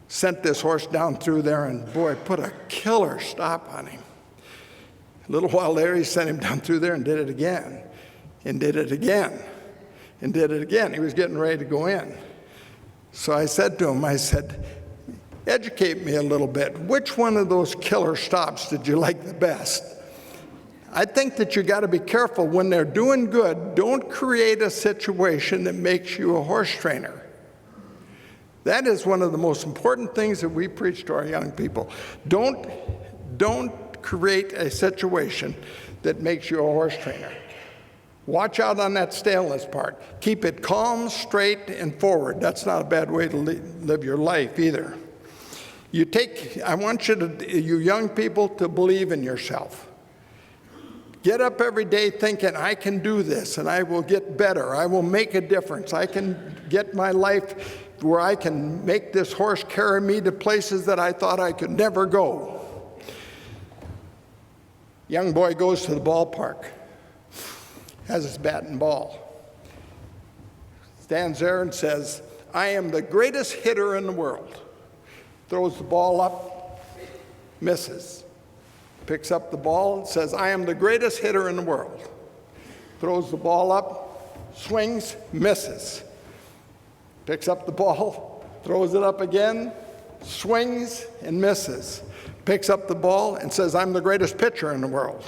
[SPEAKER 8] sent this horse down through there, and boy, put a killer stop on him. A little while later, he sent him down through there and did it again, and did it again, and did it again. He was getting ready to go in. So I said to him, I said, educate me a little bit. Which one of those killer stops did you like the best? I think that you got to be careful when they're doing good. Don't create a situation that makes you a horse trainer. That is one of the most important things that we preach to our young people. Don't create a situation that makes you a horse trainer. Watch out on that staleness part. Keep it calm, straight, and forward. That's not a bad way to live your life either. I want you young people to believe in yourself. Get up every day thinking, I can do this, and I will get better. I will make a difference. I can get my life where I can make this horse carry me to places that I thought I could never go. Young boy goes to the ballpark, has his bat and ball, stands there and says, I am the greatest hitter in the world. Throws the ball up, misses. Picks up the ball and says, I am the greatest hitter in the world. Throws the ball up, swings, misses. Picks up the ball, throws it up again, swings and misses. Picks up the ball and says, I'm the greatest pitcher in the world.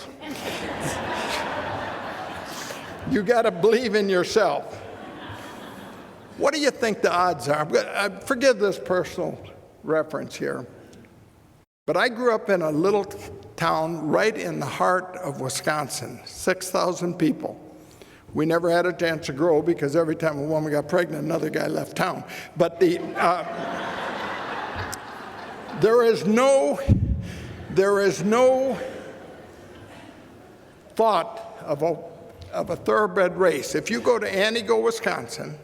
[SPEAKER 8] You got to believe in yourself. What do you think the odds are? Forgive this personal reference here, but I grew up in a little town right in the heart of Wisconsin, 6,000 people. We never had a chance to grow because every time a woman got pregnant, another guy left town. But there is no thought of a thoroughbred race. If you go to Antigo, Wisconsin,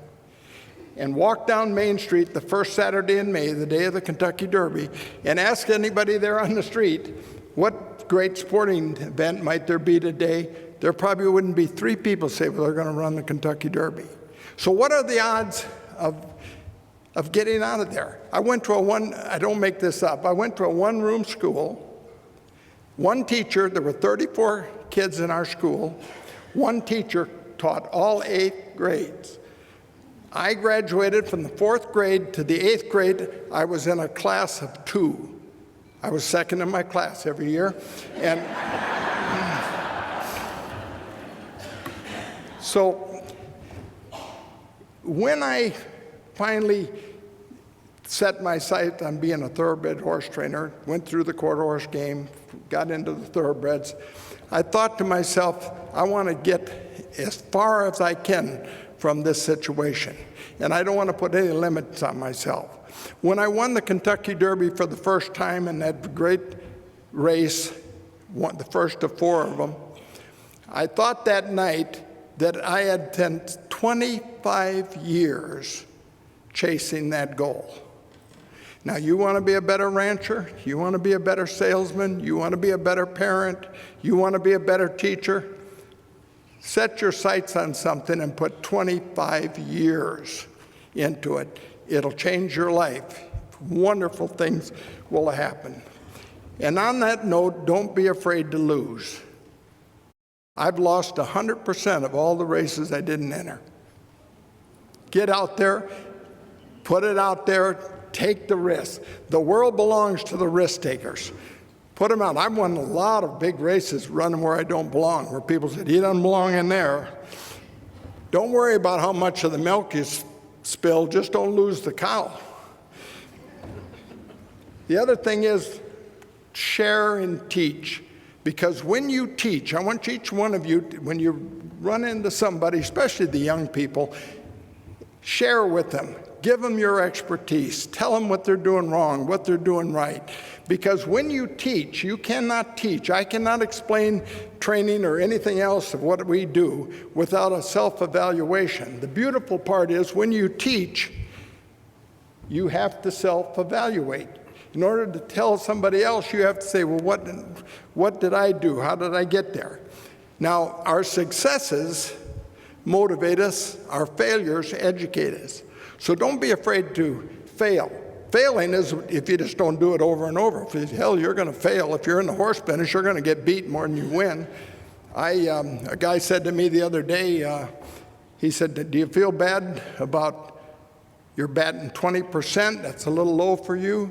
[SPEAKER 8] and walk down Main Street the first Saturday in May, the day of the Kentucky Derby, and ask anybody there on the street, what great sporting event might there be today? There probably wouldn't be 3 people say, well, they're going to run the Kentucky Derby. So what are the odds of getting out of there? I don't make this up, I went to a one-room school, one teacher, there were 34 kids in our school, one teacher taught all 8 grades. I graduated from the 4th grade to the 8th grade. I was in a class of 2. I was second in my class every year. And So when I finally set my sight on being a thoroughbred horse trainer, went through the quarter horse game, got into the thoroughbreds, I thought to myself, I want to get as far as I can from this situation. And I don't want to put any limits on myself. When I won the Kentucky Derby for the first time in that great race, the first of 4 of them, I thought that night that I had spent 25 years chasing that goal. Now, you want to be a better rancher, you want to be a better salesman, you want to be a better parent, you want to be a better teacher, set your sights on something and put 25 years into it. It'll change your life. Wonderful things will happen. And on that note, don't be afraid to lose. I've lost 100% of all the races I didn't enter. Get out there, put it out there, take the risk. The world belongs to the risk takers. Put them out. I've won a lot of big races running where I don't belong, where people said, he doesn't belong in there. Don't worry about how much of the milk you spill, just don't lose the cow. The other thing is share and teach. Because when you teach, I want each one of you, when you run into somebody, especially the young people, share with them. Give them your expertise. Tell them what they're doing wrong, what they're doing right. Because when you teach, you cannot teach. I cannot explain training or anything else of what we do without a self-evaluation. The beautiful part is when you teach, you have to self-evaluate. In order to tell somebody else, you have to say, well, what did I do? How did I get there? Now, our successes motivate us. Our failures educate us. So don't be afraid to fail. Failing is if you just don't do it over and over. Hell, you're going to fail. If you're in the horse business, you're going to get beat more than you win. A guy said to me the other day, he said, do you feel bad about you're batting 20%? That's a little low for you.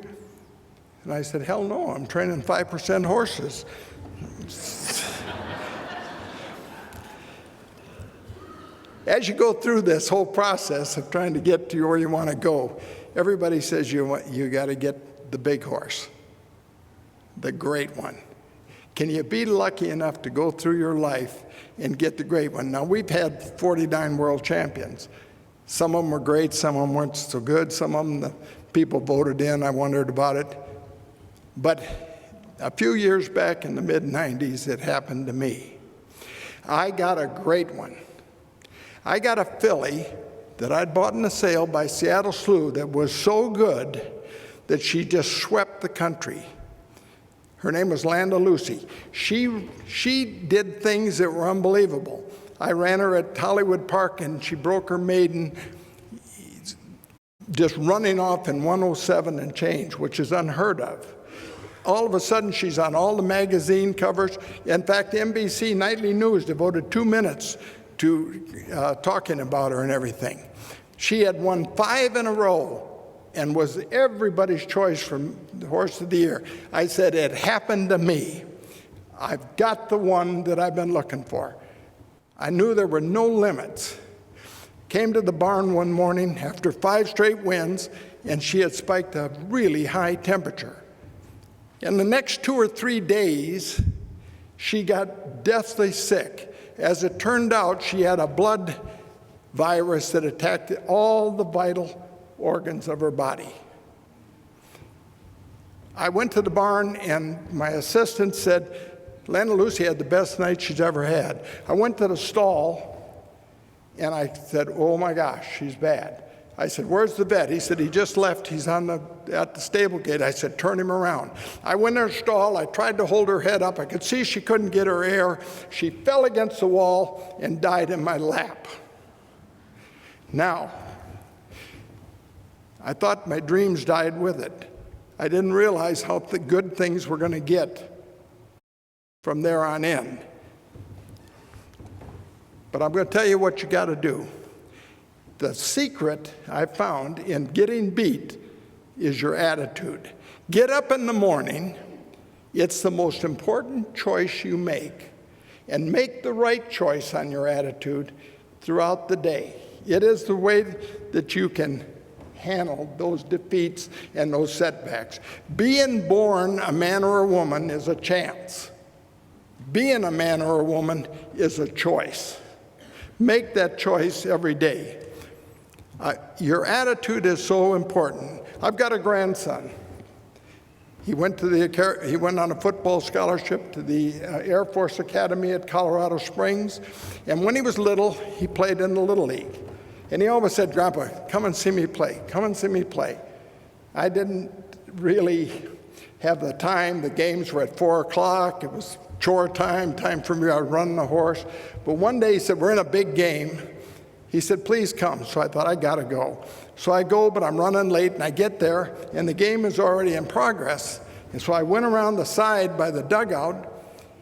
[SPEAKER 8] And I said, hell no, I'm training 5% horses. As you go through this whole process of trying to get to where you want to go, everybody says you got to get the big horse, the great one. Can you be lucky enough to go through your life and get the great one? Now, we've had 49 world champions. Some of them were great, some of them weren't so good, some of them the people voted in, I wondered about it. But a few years back in the mid-90s, it happened to me. I got a great one. I got a filly that I'd bought in a sale by Seattle Slew that was so good that she just swept the country. Her name was Land of Lucy. She did things that were unbelievable. I ran her at Hollywood Park and she broke her maiden just running off in 107 and change, which is unheard of. All of a sudden, she's on all the magazine covers. In fact, NBC Nightly News devoted 2 minutes to talking about her and everything. She had won 5 in a row and was everybody's choice for the Horse of the Year. I said, it happened to me. I've got the one that I've been looking for. I knew there were no limits. Came to the barn one morning after 5 straight wins, and she had spiked a really high temperature. In the next 2 or 3 days, she got deathly sick. As it turned out, she had a blood virus that attacked all the vital organs of her body. I went to the barn, and my assistant said, Lana Lucy had the best night she's ever had. I went to the stall, and I said, oh my gosh, she's bad. I said, where's the vet? He said, he just left. He's at the stable gate. I said, turn him around. I went in her stall. I tried to hold her head up. I could see she couldn't get her air. She fell against the wall and died in my lap. Now, I thought my dreams died with it. I didn't realize how good things were going to get from there on in. But I'm going to tell you what you got to do. The secret I found in getting beat is your attitude. Get up in the morning. It's the most important choice you make. And make the right choice on your attitude. throughout the day. It is the way that you can handle those defeats and those setbacks. Being born a man or a woman is a chance. Being a man or a woman is a choice. Make that choice every day. Your attitude is so important. I've got a grandson. He went on a football scholarship to the Air Force Academy at Colorado Springs. And when he was little, he played in the Little League. And he always said, "Grandpa, come and see me play. Come and see me play." I didn't really have the time. The games were at 4 o'clock. It was chore time for me to run the horse. But one day he said, "We're in a big game." He said, "Please come." So I thought, I got to go. So I go, but I'm running late, and I get there, and the game is already in progress. And so I went around the side by the dugout,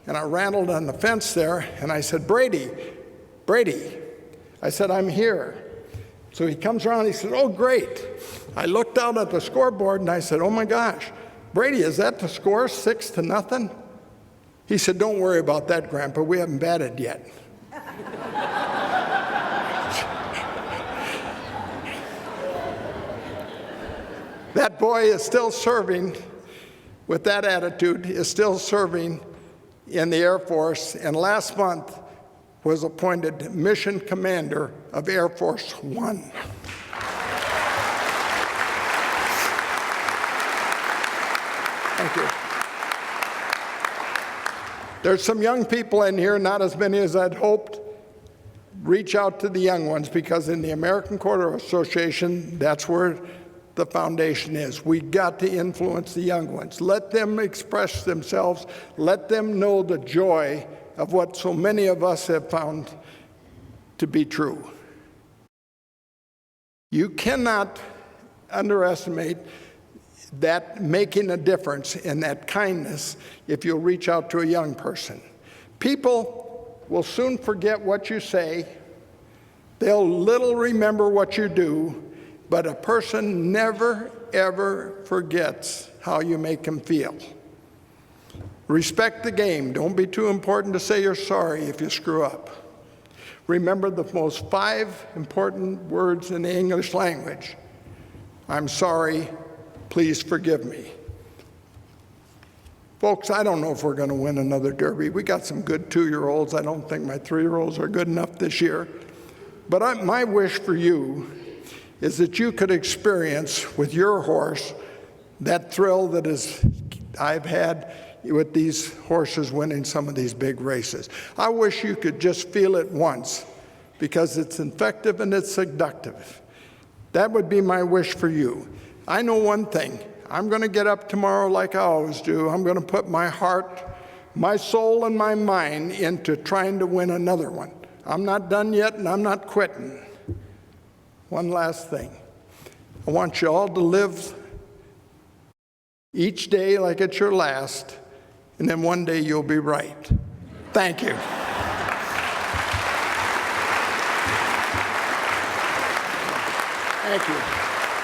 [SPEAKER 8] and I rattled on the fence there, and I said, Brady. I said, "I'm here." So he comes around, he said, "Oh, great." I looked out at the scoreboard, and I said, "Oh, my gosh, Brady, is that the score, 6-0? He said, "Don't worry about that, Grandpa. We haven't batted yet." That boy is still serving with that attitude, is still serving in the Air Force, and last month was appointed Mission Commander of Air Force One. Thank you. There's some young people in here, not as many as I'd hoped. Reach out to the young ones, because in the American Quarter Association, that's where the foundation is. We got to influence the young ones. Let them express themselves. Let them know the joy of what so many of us have found to be true. You cannot underestimate that making a difference in that kindness if you'll reach out to a young person. People will soon forget what you say. They'll little remember what you do, but a person never, ever forgets how you make them feel. Respect the game. Don't be too important to say you're sorry if you screw up. Remember the most 5 important words in the English language. I'm sorry, please forgive me. Folks, I don't know if we're going to win another Derby. We got some good 2-year-olds. I don't think my 3-year-olds are good enough this year. But my wish for you is that you could experience with your horse that thrill that I've had with these horses winning some of these big races. I wish you could just feel it once, because it's effective and it's seductive. That would be my wish for you. I know one thing. I'm going to get up tomorrow like I always do. I'm going to put my heart, my soul, and my mind into trying to win another one. I'm not done yet, and I'm not quitting. One last thing. I want you all to live each day like it's your last, and then one day you'll be right. Thank you. Thank you.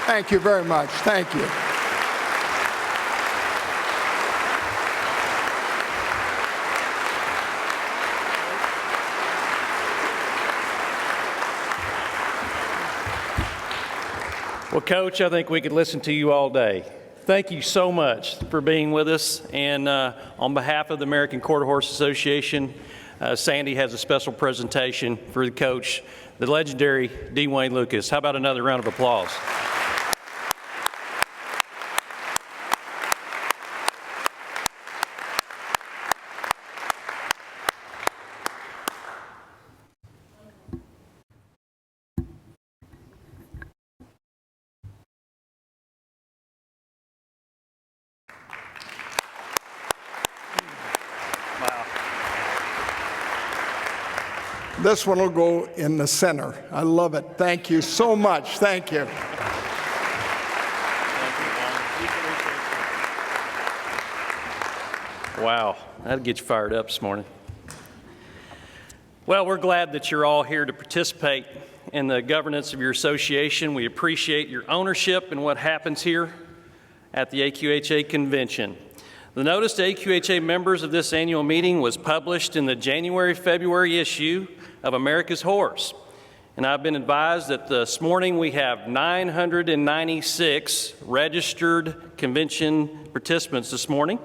[SPEAKER 8] Thank you very much. Thank you.
[SPEAKER 4] Well, Coach, I think we could listen to you all day. Thank you so much for being with us. And on behalf of the American Quarter Horse Association, Sandy has a special presentation for the coach, the legendary D. Wayne Lukas. How about another round of applause?
[SPEAKER 8] This one will go in the center. I love it. Thank you so much. Thank you.
[SPEAKER 4] Wow, that'll get you fired up this morning. Well, we're glad that you're all here to participate in the governance of your association. We appreciate your ownership in what happens here at the AQHA convention. The notice to AQHA members of this annual meeting was published in the January-February issue of America's Horse. And I've been advised that this morning we have 996 registered convention participants this morning.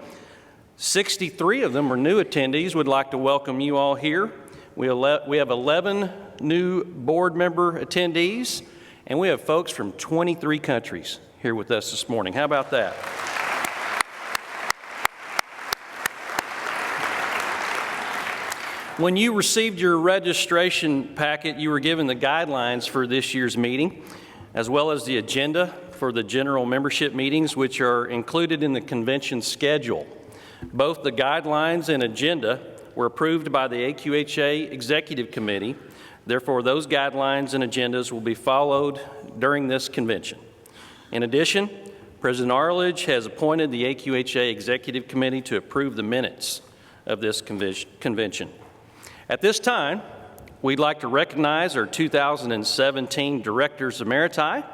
[SPEAKER 4] 63 of them are new attendees. Would like to welcome you all here. We have 11 new board member attendees, and we have folks from 23 countries here with us this morning. How about that? When you received your registration packet, you were given the guidelines for this year's meeting, as well as the agenda for the general membership meetings, which are included in the convention schedule. Both the guidelines and agenda were approved by the AQHA Executive Committee. Therefore, those guidelines and agendas will be followed during this convention. In addition, President Arledge has appointed the AQHA Executive Committee to approve the minutes of this convention. At this time, we'd like to recognize our 2017 Directors Emeriti.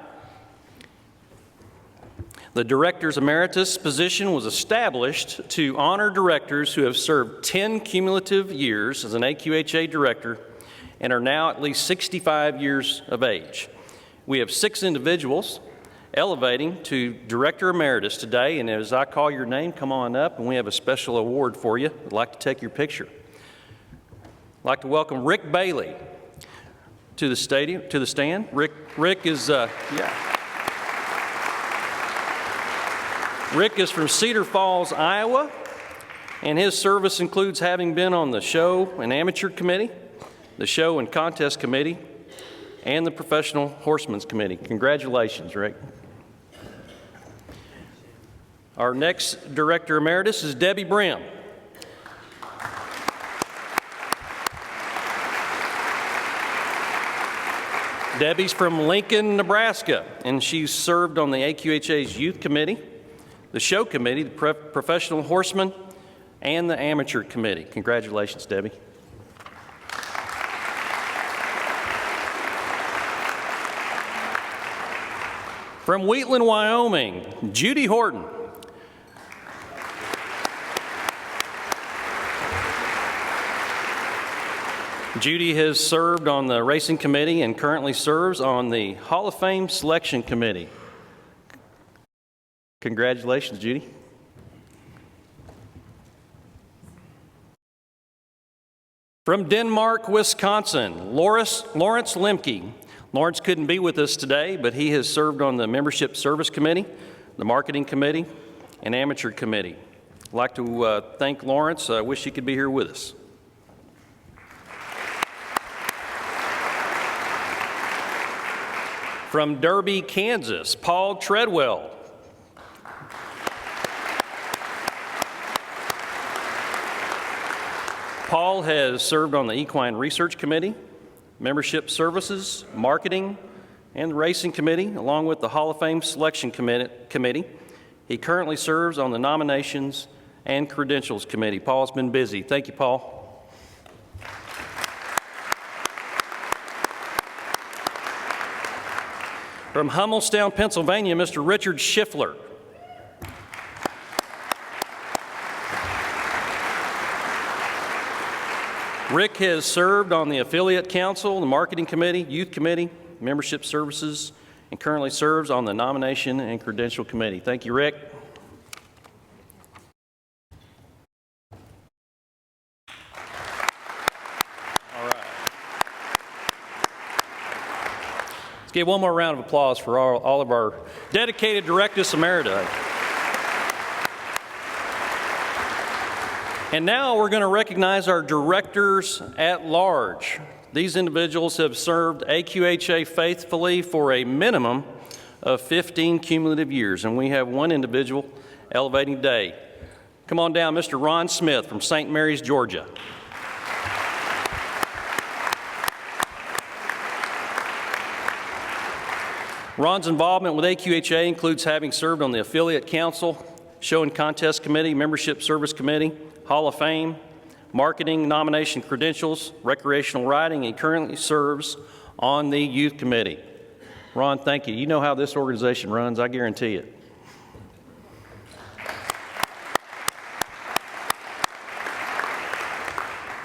[SPEAKER 4] The Directors Emeritus position was established to honor directors who have served 10 cumulative years as an AQHA director and are now at least 65 years of age. We have 6 individuals elevating to Director Emeritus today, and as I call your name, come on up, and we have a special award for you. I'd like to take your picture. I'd like to welcome Rick Bailey to the stand. Rick is Rick is from Cedar Falls, Iowa, and his service includes having been on the Show and Amateur Committee, the Show and Contest Committee, and the Professional Horsemen's Committee. Congratulations, Rick. Our next Director Emeritus is Debbie Brim. Debbie's from Lincoln, Nebraska, and she's served on the AQHA's Youth Committee, the Show Committee, the Professional Horseman, and the Amateur Committee. Congratulations, Debbie. From Wheatland, Wyoming, Judy Horton. Judy has served on the Racing Committee and currently serves on the Hall of Fame Selection Committee. Congratulations, Judy. From Denmark, Wisconsin, Lawrence Lemke. Lawrence couldn't be with us today, but he has served on the Membership Service Committee, the Marketing Committee, and Amateur Committee. I'd like to thank Lawrence. I wish he could be here with us. From Derby, Kansas, Paul Treadwell. Paul has served on the Equine Research Committee, Membership Services, Marketing, and the Racing Committee, along with the Hall of Fame Selection Committee. He currently serves on the Nominations and Credentials Committee. Paul's been busy. Thank you, Paul. From Hummelstown, Pennsylvania, Mr. Richard Schiffler. Rick has served on the Affiliate Council, the Marketing Committee, Youth Committee, Membership Services, and currently serves on the Nomination and Credential Committee. Thank you, Rick. Let's give one more round of applause for all of our dedicated Directus Emeriti. And now we're going to recognize our Directors at Large. These individuals have served AQHA faithfully for a minimum of 15 cumulative years, and we have one individual elevating today. Come on down, Mr. Ron Smith from St. Mary's, Georgia. Ron's involvement with AQHA includes having served on the Affiliate Council, Show and Contest Committee, Membership Service Committee, Hall of Fame, Marketing, Nomination Credentials, Recreational Riding, and currently serves on the Youth Committee. Ron, thank you. You know how this organization runs, I guarantee it.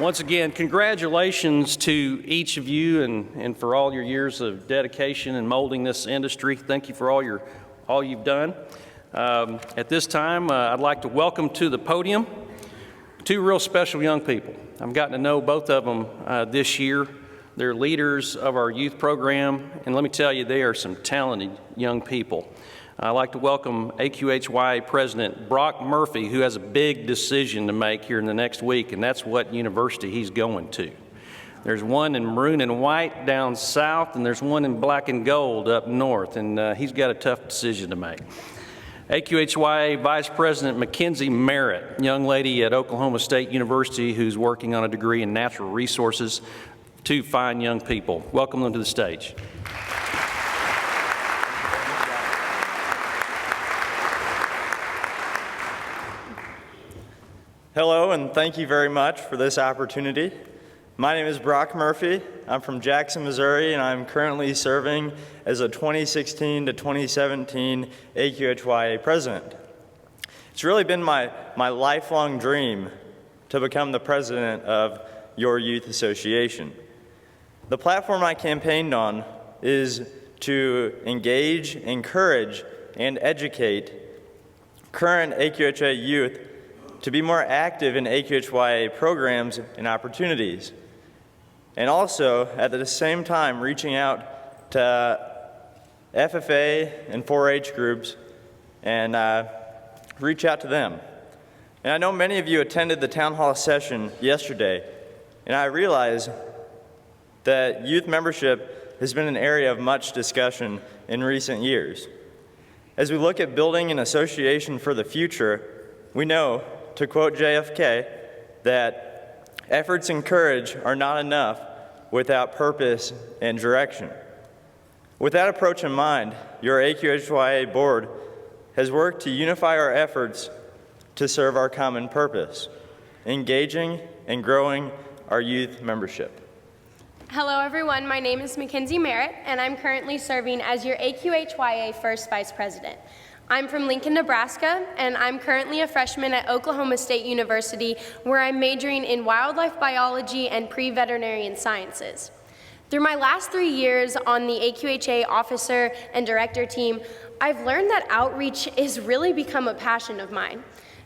[SPEAKER 4] Once again, congratulations to each of you and for all your years of dedication and molding this industry. Thank you for all you've done. At this time, I'd like to welcome to the podium two real special young people. I've gotten to know both of them this year. They're leaders of our youth program, and let me tell you, they are some talented young people. I'd like to welcome AQHYA President Brock Murphy, who has a big decision to make here in the next week, and that's what university he's going to. There's one in maroon and white down south, and there's one in black and gold up north, and he's got a tough decision to make. AQHYA Vice President Mackenzie Merritt, young lady at Oklahoma State University who's working on a degree in natural resources. Two fine young people. Welcome them to the stage.
[SPEAKER 9] Hello, and thank you very much for this opportunity. My name is Brock Murphy. I'm from Jackson, Missouri, and I'm currently serving as a 2016 to 2017 AQHYA president. It's really been my lifelong dream to become the president of your youth association. The platform I campaigned on is to engage, encourage, and educate current AQHA youth to be more active in AQHYA programs and opportunities, and also at the same time reaching out to FFA and 4-H groups and reach out to them. And I know many of you attended the town hall session yesterday, and I realize that youth membership has been an area of much discussion in recent years. As we look at building an association for the future, we know, to quote JFK, that efforts and courage are not enough without purpose and direction. With that approach in mind, your AQHYA board has worked to unify our efforts to serve our common purpose, engaging and growing our youth membership.
[SPEAKER 10] Hello everyone, my name is Mackenzie Merritt, and I'm currently serving as your AQHYA First Vice President. I'm from Lincoln, Nebraska, and I'm currently a freshman at Oklahoma State University, where I'm majoring in wildlife biology and pre-veterinarian sciences. Through my last 3 years on the AQHA officer and director team, I've learned that outreach has really become a passion of mine.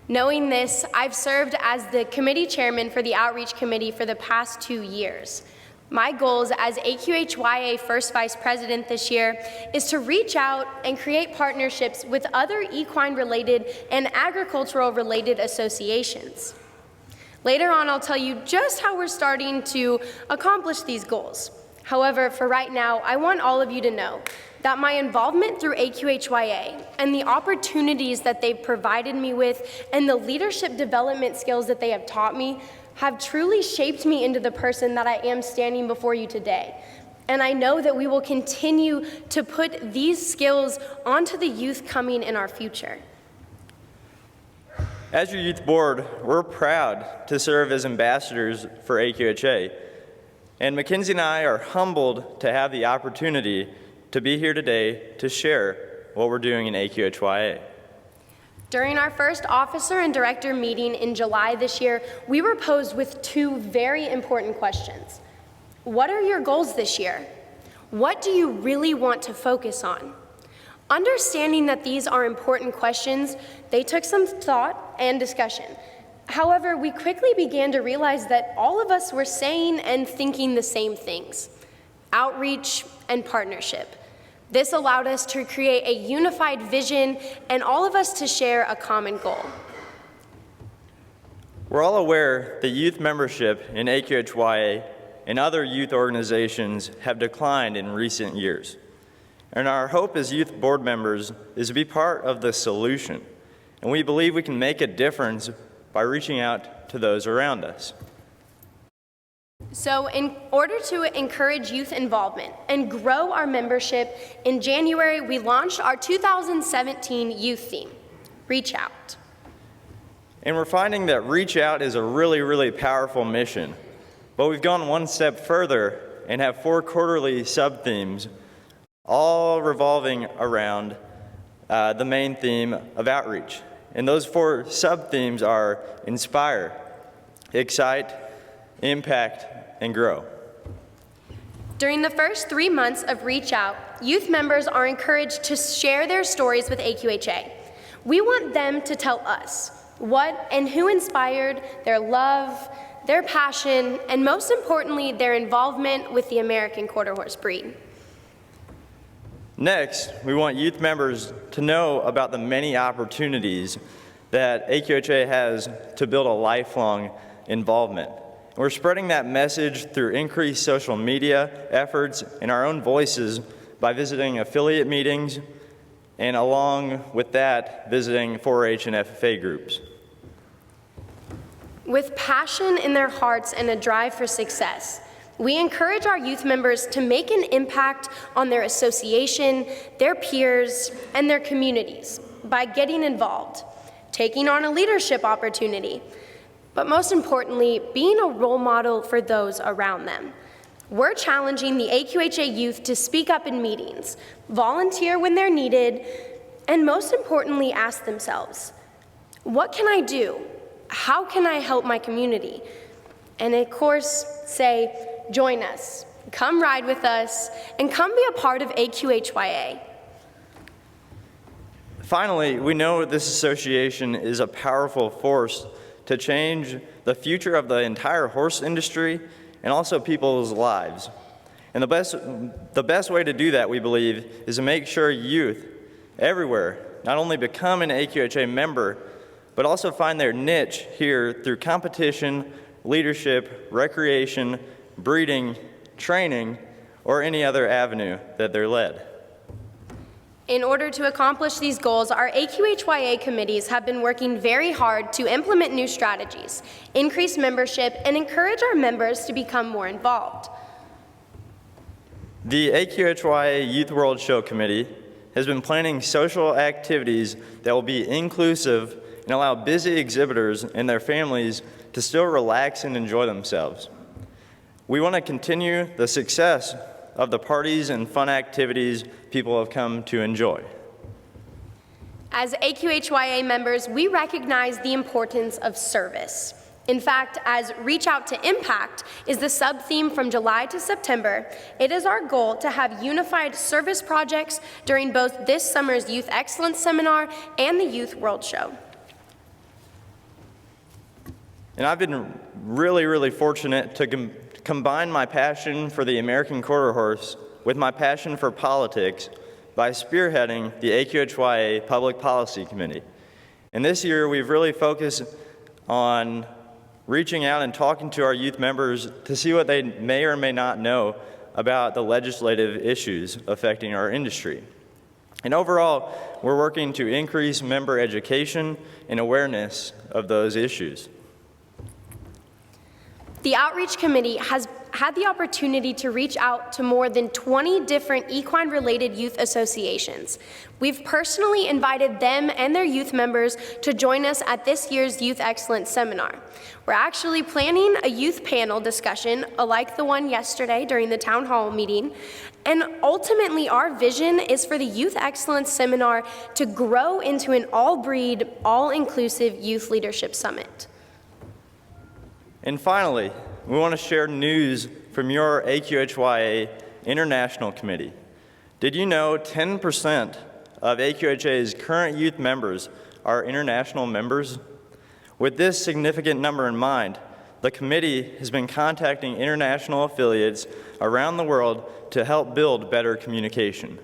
[SPEAKER 10] Knowing this, I've served as the committee chairman for the Outreach Committee for the past 2 years. My goals as AQHYA First Vice President this year is to reach out and create partnerships with other equine-related and agricultural-related associations. Later on, I'll tell you just how we're starting to accomplish these goals. However, for right now, I want all of you to know that my involvement through AQHYA and the opportunities that they've provided me with and the leadership development skills that they have taught me have truly shaped me into the person that I am standing before you today. And I know that we will continue to put these skills onto the youth coming in our future.
[SPEAKER 9] As your youth board, we're proud to serve as ambassadors for AQHA. And Mackenzie and I are humbled to have the opportunity to be here today to share what we're doing in AQHYA.
[SPEAKER 10] During our first officer and director meeting in July this year, we were posed with two very important questions. What are your goals this year? What do you really want to focus on? Understanding that these are important questions, they took some thought and discussion. However, we quickly began to realize that all of us were saying and thinking the same things: outreach and partnership. This allowed us to create a unified vision and all of us to share a common goal.
[SPEAKER 9] We're all aware that youth membership in AQHYA and other youth organizations have declined in recent years. And our hope as youth board members is to be part of the solution. And we believe we can make a difference by reaching out to those around us.
[SPEAKER 10] So in order to encourage youth involvement and grow our membership, in January we launched our 2017 youth theme, Reach Out.
[SPEAKER 9] And we're finding that Reach Out is a really powerful mission. But we've gone one step further and have 4 quarterly sub-themes, all revolving around the main theme of outreach. And those 4 sub-themes are Inspire, Excite, impact, and grow.
[SPEAKER 10] During the first 3 months of Reach Out, youth members are encouraged to share their stories with AQHA. We want them to tell us what and who inspired their love, their passion, and most importantly, their involvement with the American Quarter Horse breed.
[SPEAKER 9] Next, we want youth members to know about the many opportunities that AQHA has to build a lifelong involvement. We're spreading that message through increased social media efforts and our own voices by visiting affiliate meetings and, along with that, visiting 4-H and FFA groups.
[SPEAKER 10] With passion in their hearts and a drive for success, we encourage our youth members to make an impact on their association, their peers, and their communities by getting involved, taking on a leadership opportunity, but most importantly, being a role model for those around them. We're challenging the AQHA youth to speak up in meetings, volunteer when they're needed, and most importantly, ask themselves, what can I do? How can I help my community? And of course, say, join us, come ride with us, and come be a part of AQHYA.
[SPEAKER 9] Finally, we know this association is a powerful force to change the future of the entire horse industry and also people's lives. And the best way to do that, we believe, is to make sure youth everywhere not only become an AQHA member, but also find their niche here through competition, leadership, recreation, breeding, training, or any other avenue that they're led.
[SPEAKER 10] In order to accomplish these goals, our AQHYA committees have been working very hard to implement new strategies, increase membership, and encourage our members to become more involved.
[SPEAKER 9] The AQHYA Youth World Show Committee has been planning social activities that will be inclusive and allow busy exhibitors and their families to still relax and enjoy themselves. We want to continue the success of the parties and fun activities people have come to enjoy.
[SPEAKER 10] As AQHYA members, we recognize the importance of service. In fact, as Reach Out to Impact is the sub-theme from July to September, it is our goal to have unified service projects during both this summer's Youth Excellence Seminar and the Youth World Show.
[SPEAKER 9] And I've been really fortunate to combine my passion for the American Quarter Horse with my passion for politics by spearheading the AQHYA Public Policy Committee. And this year, we've really focused on reaching out and talking to our youth members to see what they may or may not know about the legislative issues affecting our industry. And overall, we're working to increase member education and awareness of those issues.
[SPEAKER 10] The Outreach Committee has had the opportunity to reach out to more than 20 different equine-related youth associations. We've personally invited them and their youth members to join us at this year's Youth Excellence Seminar. We're actually planning a youth panel discussion like the one yesterday during the town hall meeting, and ultimately our vision is for the Youth Excellence Seminar to grow into an all-breed, all-inclusive youth leadership summit.
[SPEAKER 9] And finally, we want to share news from your AQHYA International Committee. Did you know 10% of AQHA's current youth members are international members? With this significant number in mind, the committee has been contacting international affiliates around the world to help build better communication.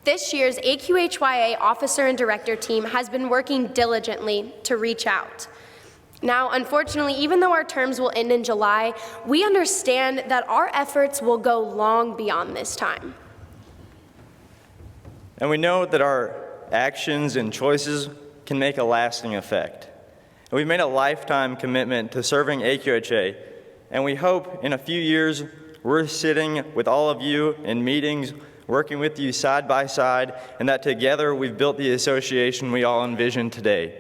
[SPEAKER 10] This year's AQHYA Officer and Director team has been working diligently to reach out. Now, unfortunately, even though our terms will end in July, we understand that our efforts will go long beyond this time.
[SPEAKER 9] And we know that our actions and choices can make a lasting effect. And we've made a lifetime commitment to serving AQHA, and we hope in a few years we're sitting with all of you in meetings, working with you side by side, and that together we've built the association we all envision today.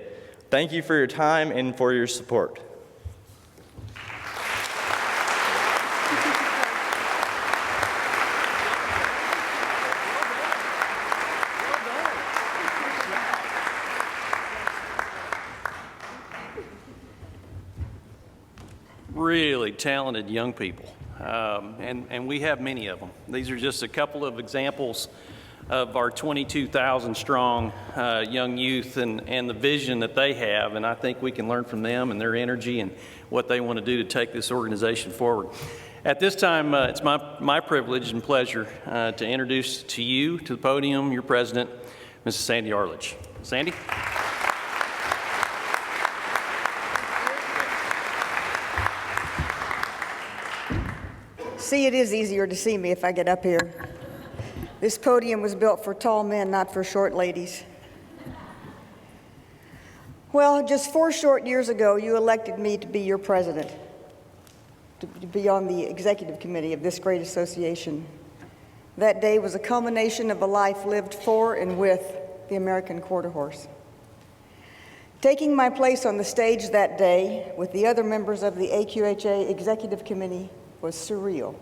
[SPEAKER 9] Thank you for your time and for your support.
[SPEAKER 4] talented young people, and we have many of them. These are just a couple of examples of our 22,000 strong young youth and the vision that they have, and I think we can learn from them and their energy and what they want to do to take this organization forward. At this time, it's my privilege and pleasure to introduce to you, to the podium, your president, Mrs. Sandy Arledge. Sandy?
[SPEAKER 2] See, it is easier to see me if I get up here. This podium was built for tall men, not for short ladies. Well, just 4 short years ago, you elected me to be your president, to be on the executive committee of this great association. That day was a culmination of a life lived for and with the American Quarter Horse. Taking my place on the stage that day with the other members of the AQHA executive committee was surreal.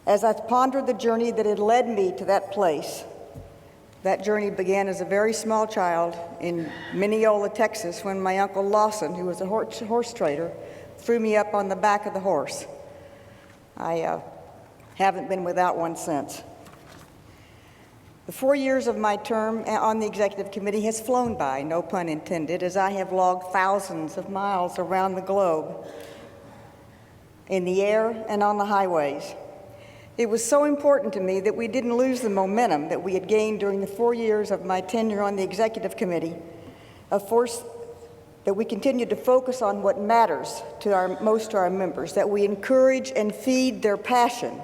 [SPEAKER 2] As I pondered the journey that had led me to that place, that journey began as a very small child in Mineola, Texas, when my Uncle Lawson, who was a horse trader, threw me up on the back of the horse. I haven't been without one since. The 4 years of my term on the executive committee has flown by, no pun intended, as I have logged thousands of miles around the globe, in the air and on the highways. It was so important to me that we didn't lose the momentum that we had gained during the 4 years of my tenure on the executive committee, that we continued to focus on what matters most to our members, that we encourage and feed their passion.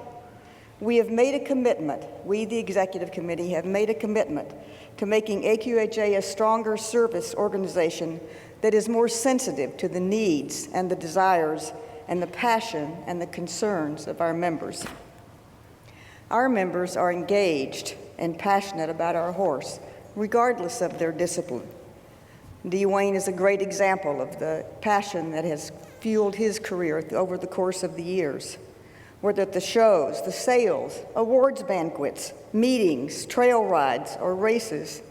[SPEAKER 2] We have made a commitment, we, the executive committee, have made a commitment to making AQHA a stronger service organization that is more sensitive to the needs and the desires and the passion and the concerns of our members. Our members are engaged and passionate about our horse, regardless of their discipline. Dee Wayne is a great example of the passion that has fueled his career over the course of the years. Whether at the shows, the sales, awards banquets, meetings, trail rides, or races,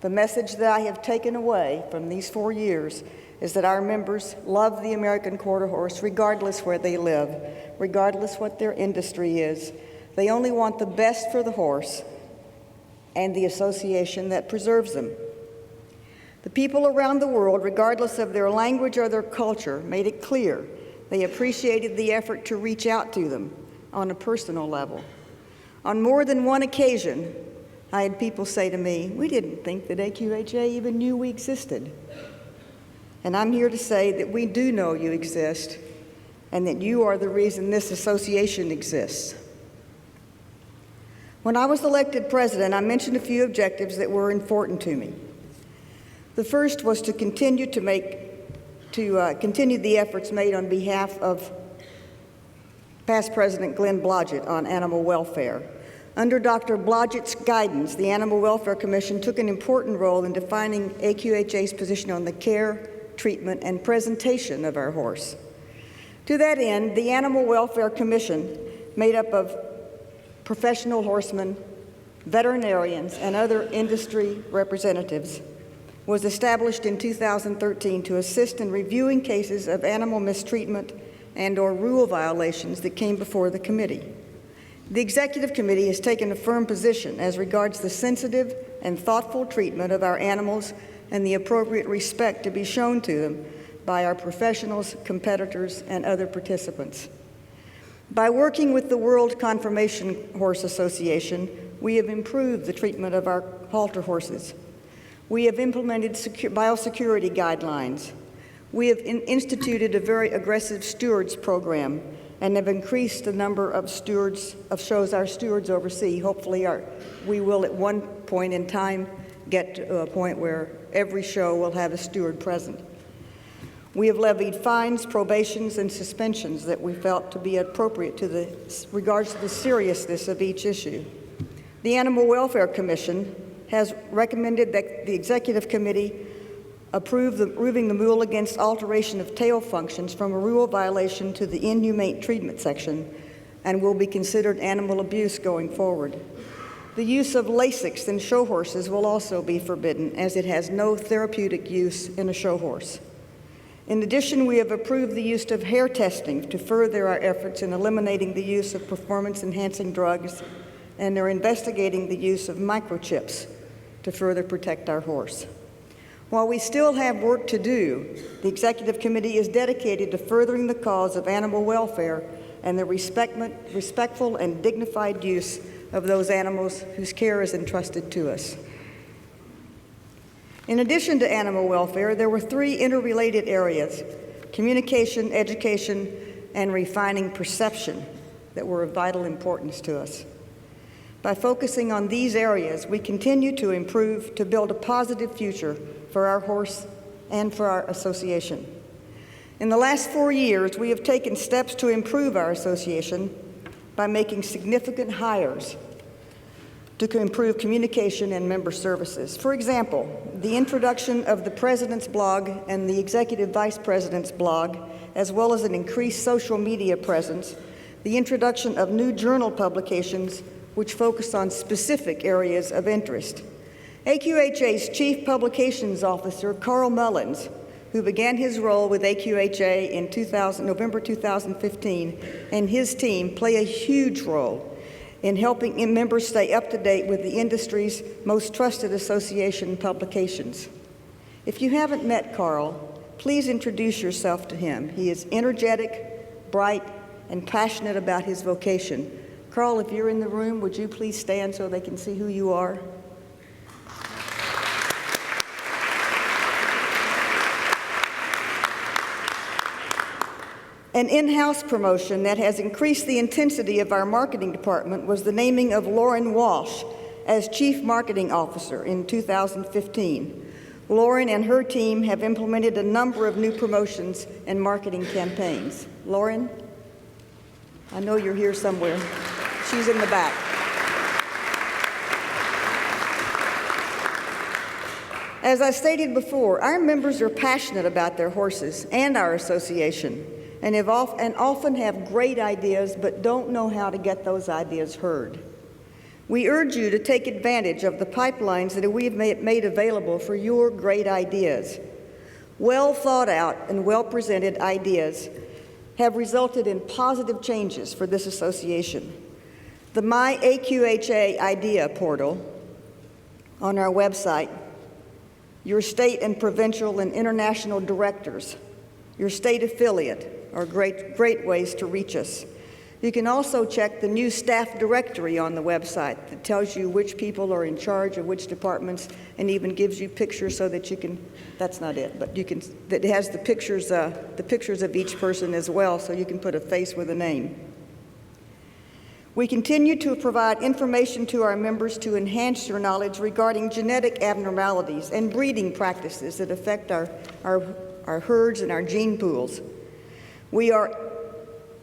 [SPEAKER 2] the message that I have taken away from these 4 years is that our members love the American Quarter Horse regardless where they live, regardless what their industry is. They only want the best for the horse and the association that preserves them. The people around the world, regardless of their language or their culture, made it clear they appreciated the effort to reach out to them on a personal level. On more than one occasion, I had people say to me, "We didn't think that AQHA even knew we existed." And I'm here to say that we do know you exist and that you are the reason this association exists. When I was elected president, I mentioned a few objectives that were important to me. The first was to continue the efforts made on behalf of past President Glenn Blodgett on animal welfare. Under Dr. Blodgett's guidance, the Animal Welfare Commission took an important role in defining AQHA's position on the care, treatment, and presentation of our horse. To that end, the Animal Welfare Commission, made up of professional horsemen, veterinarians, and other industry representatives, was established in 2013 to assist in reviewing cases of animal mistreatment and/or rule violations that came before the committee. The executive committee has taken a firm position as regards the sensitive and thoughtful treatment of our animals and the appropriate respect to be shown to them by our professionals, competitors, and other participants. By working with the World Conformation Horse Association, we have improved the treatment of our halter horses. We have implemented biosecurity guidelines. We have instituted a very aggressive stewards program and have increased the number of shows our stewards oversee. Hopefully we will at one point in time get to a point where every show will have a steward present. We have levied fines, probations, and suspensions that we felt to be appropriate to regards to the seriousness of each issue. The Animal Welfare Commission has recommended that the Executive Committee approve moving the rule against alteration of tail functions from a rule violation to the inhumane treatment section and will be considered animal abuse going forward. The use of Lasix in show horses will also be forbidden, as it has no therapeutic use in a show horse. In addition, we have approved the use of hair testing to further our efforts in eliminating the use of performance-enhancing drugs, and are investigating the use of microchips to further protect our horse. While we still have work to do, the Executive Committee is dedicated to furthering the cause of animal welfare and the respectful and dignified use of those animals whose care is entrusted to us. In addition to animal welfare, there were three interrelated areas: communication, education, and refining perception that were of vital importance to us. By focusing on these areas, we continue to improve to build a positive future for our horse and for our association. In the last 4 years, we have taken steps to improve our association by making significant hires to improve communication and member services. For example, the introduction of the President's blog and the Executive Vice President's blog, as well as an increased social media presence, the introduction of new journal publications which focus on specific areas of interest. AQHA's Chief Publications Officer, Carl Mullins, who began his role with AQHA in November 2015, and his team play a huge role in helping members stay up to date with the industry's most trusted association publications. If you haven't met Carl, please introduce yourself to him. He is energetic, bright, and passionate about his vocation. Carl, if you're in the room, would you please stand so they can see who you are? An in-house promotion that has increased the intensity of our marketing department was the naming of Lauren Walsh as Chief Marketing Officer in 2015. Lauren and her team have implemented a number of new promotions and marketing campaigns. Lauren, I know you're here somewhere. She's in the back. As I stated before, our members are passionate about their horses and our association, and often have great ideas but don't know how to get those ideas heard. We urge you to take advantage of the pipelines that we've made available for your great ideas. Well thought out and well presented ideas have resulted in positive changes for this association. The My AQHA Idea portal on our website, your state and provincial and international directors, your state affiliate, are great ways to reach us. You can also check the new staff directory on the website that tells you which people are in charge of which departments, and even gives you pictures so that you can, that's not it, but you can, that has the pictures of each person as well, so you can put a face with a name. We continue to provide information to our members to enhance your knowledge regarding genetic abnormalities and breeding practices that affect our herds and our gene pools. We are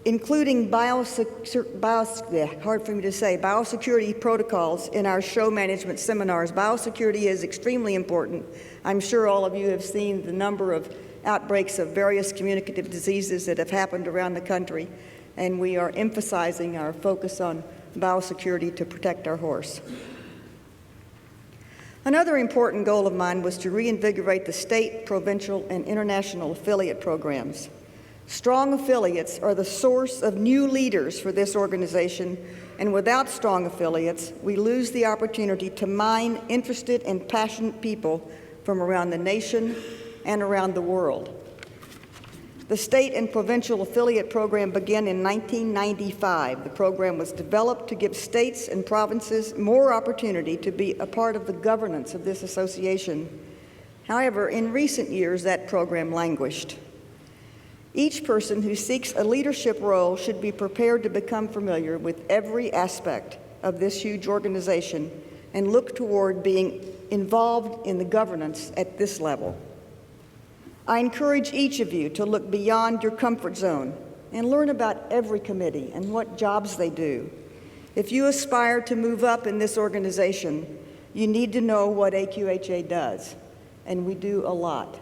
[SPEAKER 2] including biosecurity protocols in our show management seminars. Biosecurity is extremely important. I'm sure all of you have seen the number of outbreaks of various communicative diseases that have happened around the country, and we are emphasizing our focus on biosecurity to protect our horse. Another important goal of mine was to reinvigorate the state, provincial, and international affiliate programs. Strong affiliates are the source of new leaders for this organization, and without strong affiliates, we lose the opportunity to mine interested and passionate people from around the nation and around the world. The state and provincial affiliate program began in 1995. The program was developed to give states and provinces more opportunity to be a part of the governance of this association. However, in recent years, that program languished. Each person who seeks a leadership role should be prepared to become familiar with every aspect of this huge organization and look toward being involved in the governance at this level. I encourage each of you to look beyond your comfort zone and learn about every committee and what jobs they do. If you aspire to move up in this organization, you need to know what AQHA does, and we do a lot.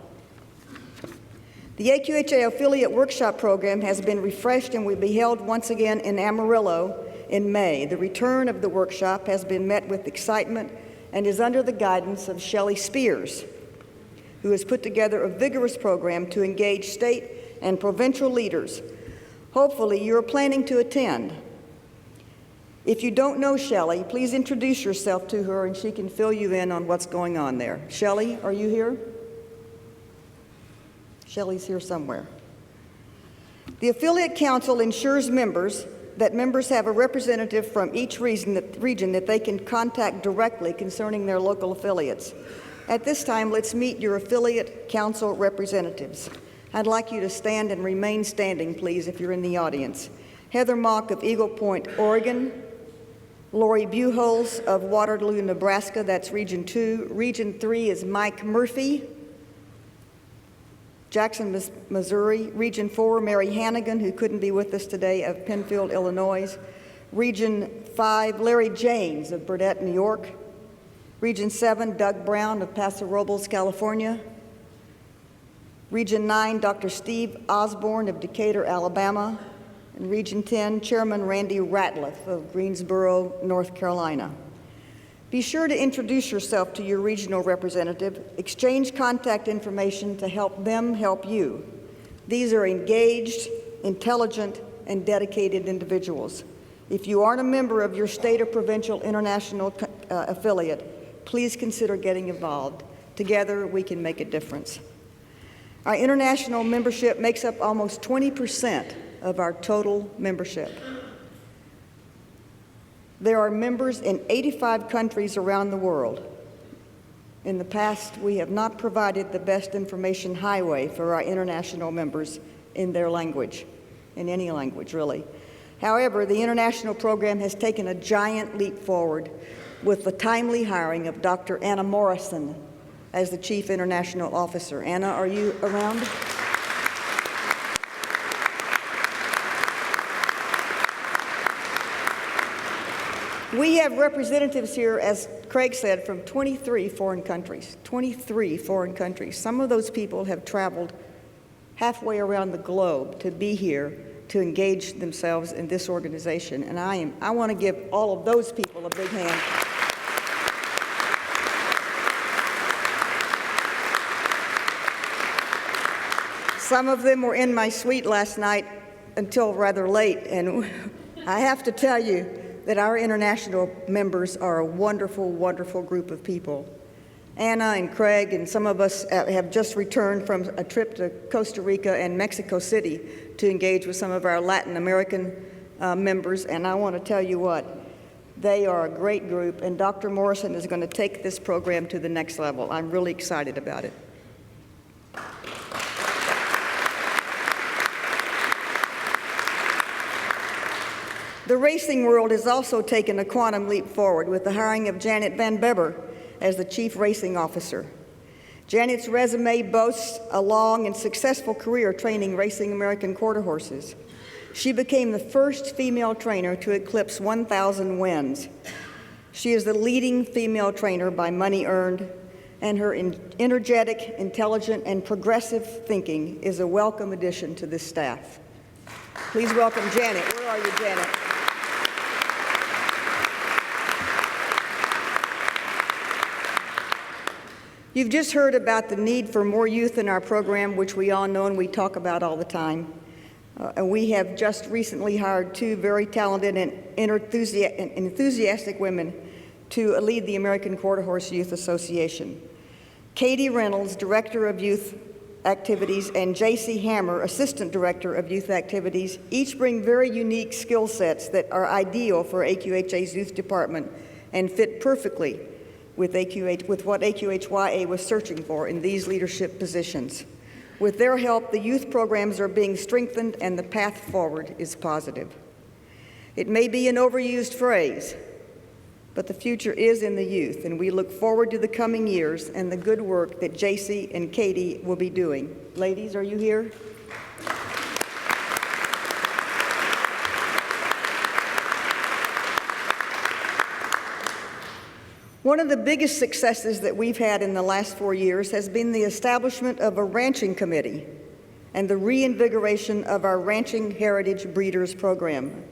[SPEAKER 2] The AQHA Affiliate Workshop Program has been refreshed and will be held once again in Amarillo in May. The return of the workshop has been met with excitement and is under the guidance of Shelley Spears. who has put together a vigorous program to engage state and provincial leaders. Hopefully, you're planning to attend. If you don't know Shelley, please introduce yourself to her and she can fill you in on what's going on there. Shelley, are you here? Shelley's here somewhere. The Affiliate Council ensures that members have a representative from each region that they can contact directly concerning their local affiliates. At this time, let's meet your Affiliate Council representatives. I'd like you to stand and remain standing, please, if you're in the audience. Heather Mock of Eagle Point, Oregon. Lori Buchholz of Waterloo, Nebraska, that's Region 2. Region 3 is Mike Murphy. Jackson, Missouri. Region 4, Mary Hannigan, who couldn't be with us today, of Penfield, Illinois. Region 5, Larry James of Burdett, New York. Region 7, Doug Brown of Paso Robles, California. Region 9, Dr. Steve Osborne of Decatur, Alabama. And Region 10, Chairman Randy Ratliff of Greensboro, North Carolina. Be sure to introduce yourself to your regional representative. Exchange contact information to help them help you. These are engaged, intelligent, and dedicated individuals. If you aren't a member of your state or provincial international affiliate, please consider getting involved. Together, we can make a difference. Our international membership makes up almost 20% of our total membership. There are members in 85 countries around the world. In the past, we have not provided the best information highway for our international members in their language, in any language, really. However, the international program has taken a giant leap forward with the timely hiring of Dr. Anna Morrison as the Chief International Officer. Anna, are you around? We have representatives here, as Craig said, from 23 foreign countries. 23 foreign countries. Some of those people have traveled halfway around the globe to be here to engage themselves in this organization. And I want to give all of those people a big hand. Some of them were in my suite last night until rather late, and I have to tell you that our international members are a wonderful, wonderful group of people. Anna and Craig and some of us have just returned from a trip to Costa Rica and Mexico City to engage with some of our Latin American members, and I want to tell you what, they are a great group, and Dr. Morrison is going to take this program to the next level. I'm really excited about it. The racing world has also taken a quantum leap forward with the hiring of Janet Van Beber as the Chief Racing Officer. Janet's resume boasts a long and successful career training racing American quarter horses. She became the first female trainer to eclipse 1,000 wins. She is the leading female trainer by money earned, and her energetic, intelligent, and progressive thinking is a welcome addition to this staff. Please welcome Janet. Where are you, Janet? You've just heard about the need for more youth in our program, which we all know and we talk about all the time. And we have just recently hired two very talented and enthusiastic women to lead the American Quarter Horse Youth Association. Katie Reynolds, Director of Youth Activities, and J.C. Hammer, Assistant Director of Youth Activities, each bring very unique skill sets that are ideal for AQHA's youth department and fit perfectly with what AQHYA was searching for in these leadership positions. With their help, the youth programs are being strengthened and the path forward is positive. It may be an overused phrase, but the future is in the youth, and we look forward to the coming years and the good work that JC and Katie will be doing. Ladies, are you here? One of the biggest successes that we've had in the last 4 years has been the establishment of a ranching committee and the reinvigoration of our Ranching Heritage Breeders program.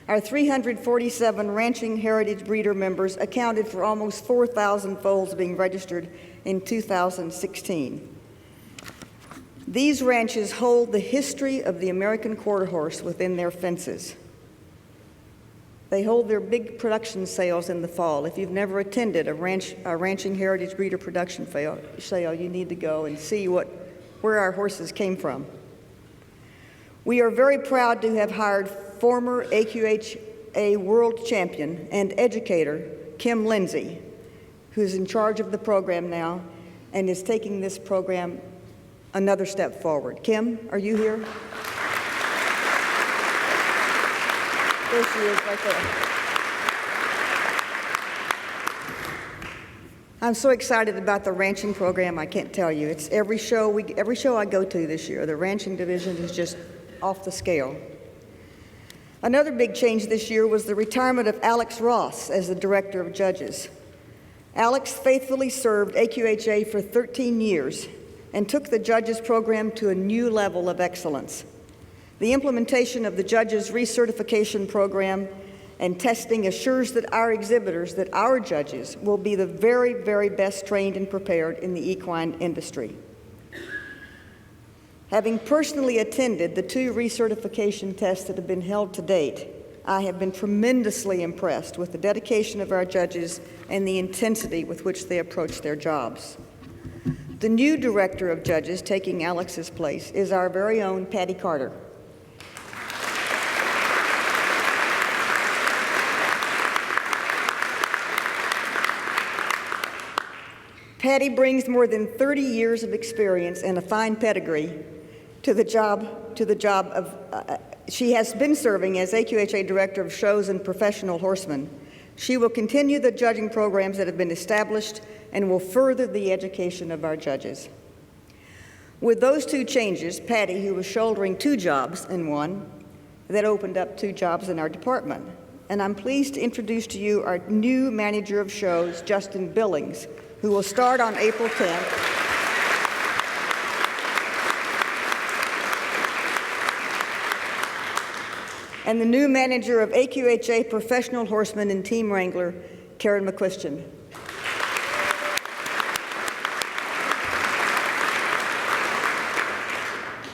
[SPEAKER 2] Our 347 Ranching Heritage Breeder members accounted for almost 4,000 foals being registered in 2016. These ranches hold the history of the American quarter horse within their fences. They hold their big production sales in the fall. If you've never attended a ranching heritage breeder production sale, you need to go and see where our horses came from. We are very proud to have hired former AQHA world champion and educator Kim Lindsay, who's in charge of the program now and is taking this program another step forward. Kim, are you here? There she is, right there. I'm so excited about the ranching program, I can't tell you. It's every show I go to this year, the ranching division is just off the scale. Another big change this year was the retirement of Alex Ross as the Director of Judges. Alex faithfully served AQHA for 13 years and took the Judges program to a new level of excellence. The implementation of the Judges recertification program and testing assures that our exhibitors, that our judges, will be the very, very best trained and prepared in the equine industry. Having personally attended the 2 recertification tests that have been held to date, I have been tremendously impressed with the dedication of our judges and the intensity with which they approach their jobs. The new Director of Judges taking Alex's place is our very own Patty Carter. Patty brings more than 30 years of experience and a fine pedigree to the job of, she has been serving as AQHA Director of Shows and Professional Horsemen. She will continue the judging programs that have been established and will further the education of our judges. With those 2 changes, Patty, who was shouldering 2 jobs in one, that opened up 2 jobs in our department. And I'm pleased to introduce to you our new Manager of Shows, Justin Billings, who will start on April 10th. And the new Manager of AQHA Professional Horseman and Team Wrangler, Karen McQuistion.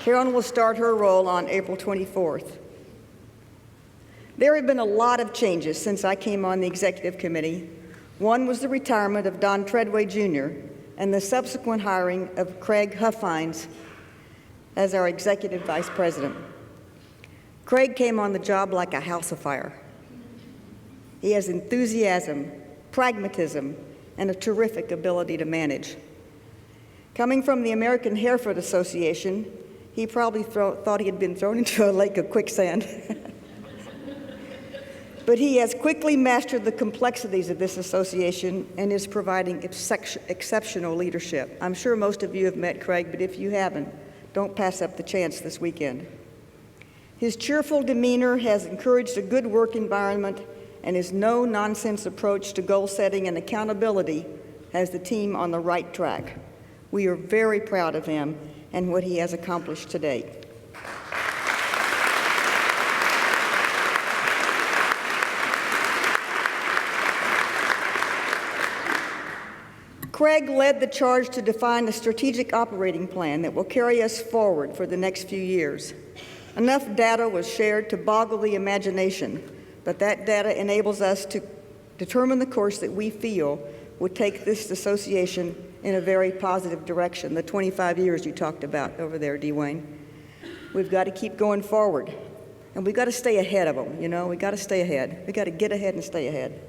[SPEAKER 2] Karen will start her role on April 24th. There have been a lot of changes since I came on the executive committee. One was the retirement of Don Treadway Jr. and the subsequent hiring of Craig Huffines as our executive vice president. Craig came on the job like a house of fire. He has enthusiasm, pragmatism, and a terrific ability to manage. Coming from the American Harefoot Association, he probably thought he had been thrown into a lake of quicksand. But he has quickly mastered the complexities of this association and is providing exceptional leadership. I'm sure most of you have met Craig, but if you haven't, don't pass up the chance this weekend. His cheerful demeanor has encouraged a good work environment, and his no-nonsense approach to goal setting and accountability has the team on the right track. We are very proud of him and what he has accomplished to date. Craig led the charge to define a strategic operating plan that will carry us forward for the next few years. Enough data was shared to boggle the imagination, but that data enables us to determine the course that we feel would take this association in a very positive direction, the 25 years you talked about over there, Dwayne. We've got to keep going forward, and we've got to stay ahead of them, you know? We've got to stay ahead. We've got to get ahead and stay ahead.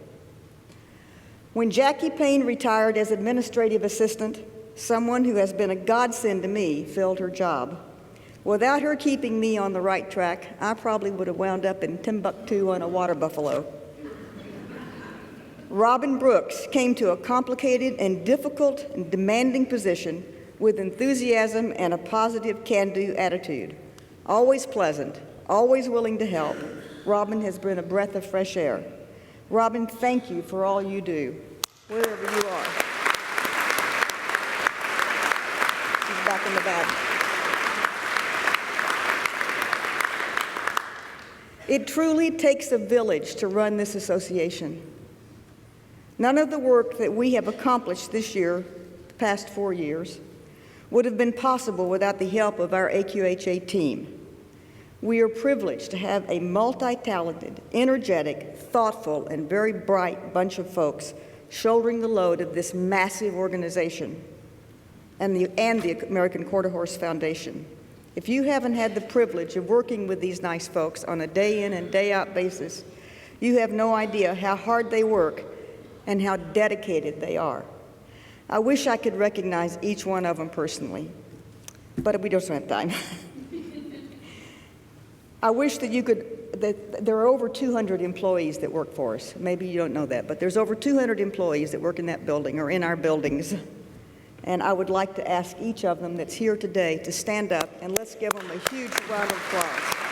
[SPEAKER 2] When Jackie Payne retired as administrative assistant, someone who has been a godsend to me filled her job. Without her keeping me on the right track, I probably would have wound up in Timbuktu on a water buffalo. Robin Brooks came to a complicated and difficult and demanding position with enthusiasm and a positive can-do attitude. Always pleasant, always willing to help, Robin has been a breath of fresh air. Robin, thank you for all you do, wherever you are. She's back in the bag. It truly takes a village to run this association. None of the work that we have accomplished this year past 4 years would have been possible without the help of our AQHA team. We are privileged to have a multi-talented, energetic, thoughtful, and very bright bunch of folks shouldering the load of this massive organization and the American Quarter Horse Foundation. If you haven't had the privilege of working with these nice folks on a day in and day out basis, you have no idea how hard they work and how dedicated they are. I wish I could recognize each one of them personally, but we don't have time. I wish that you could, that there are over 200 employees that work for us. Maybe you don't know that, but there's over 200 employees that work in that building or in our buildings. And I would like to ask each of them that's here today to stand up, and let's give them a huge round of applause.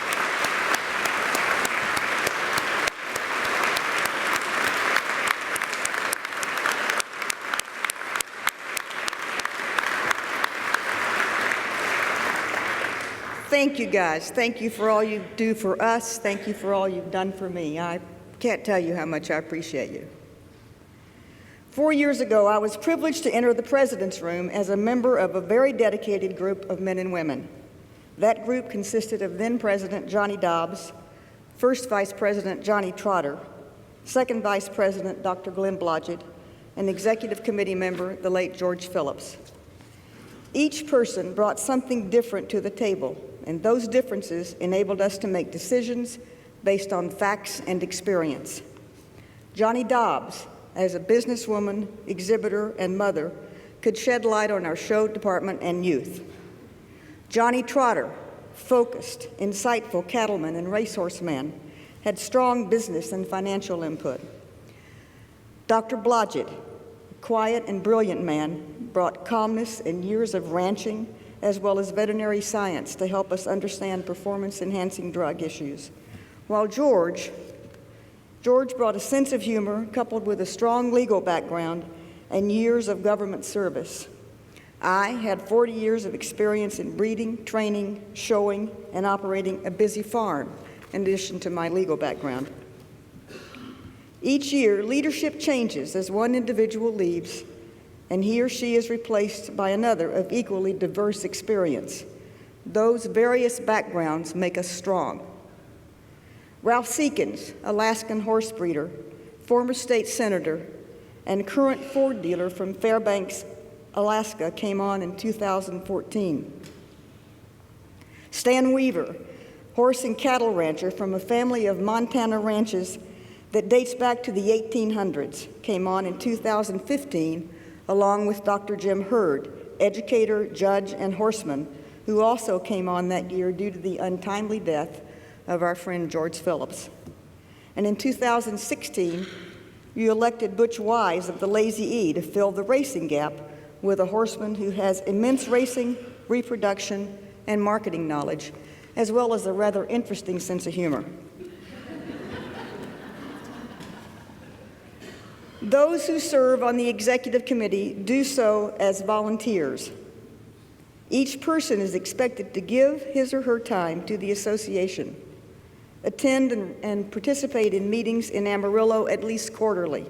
[SPEAKER 2] Thank you, guys. Thank you for all you do for us. Thank you for all you've done for me. I can't tell you how much I appreciate you. 4 years ago, I was privileged to enter the President's Room as a member of a very dedicated group of men and women. That group consisted of then President Johnny Dobbs, first Vice President Johnny Trotter, second Vice President Dr. Glenn Blodgett, and Executive Committee member, the late George Phillips. Each person brought something different to the table, and those differences enabled us to make decisions based on facts and experience. Johnny Dobbs, as a businesswoman, exhibitor, and mother, could shed light on our show department and youth. Johnny Trotter, focused, insightful cattleman and racehorse man, had strong business and financial input. Dr. Blodgett, a quiet and brilliant man, brought calmness and years of ranching as well as veterinary science to help us understand performance-enhancing drug issues. While George brought a sense of humor coupled with a strong legal background and years of government service. I had 40 years of experience in breeding, training, showing, and operating a busy farm, in addition to my legal background. Each year, leadership changes as one individual leaves, and he or she is replaced by another of equally diverse experience. Those various backgrounds make us strong. Ralph Seekins, Alaskan horse breeder, former state senator, and current Ford dealer from Fairbanks, Alaska, came on in 2014. Stan Weaver, horse and cattle rancher from a family of Montana ranches that dates back to the 1800s, came on in 2015, along with Dr. Jim Hurd, educator, judge, and horseman, who also came on that year due to the untimely death of our friend George Phillips. And in 2016, you elected Butch Wise of the Lazy E to fill the racing gap with a horseman who has immense racing, reproduction, and marketing knowledge, as well as a rather interesting sense of humor. Those who serve on the executive committee do so as volunteers. Each person is expected to give his or her time to the association, attend and participate in meetings in Amarillo at least quarterly,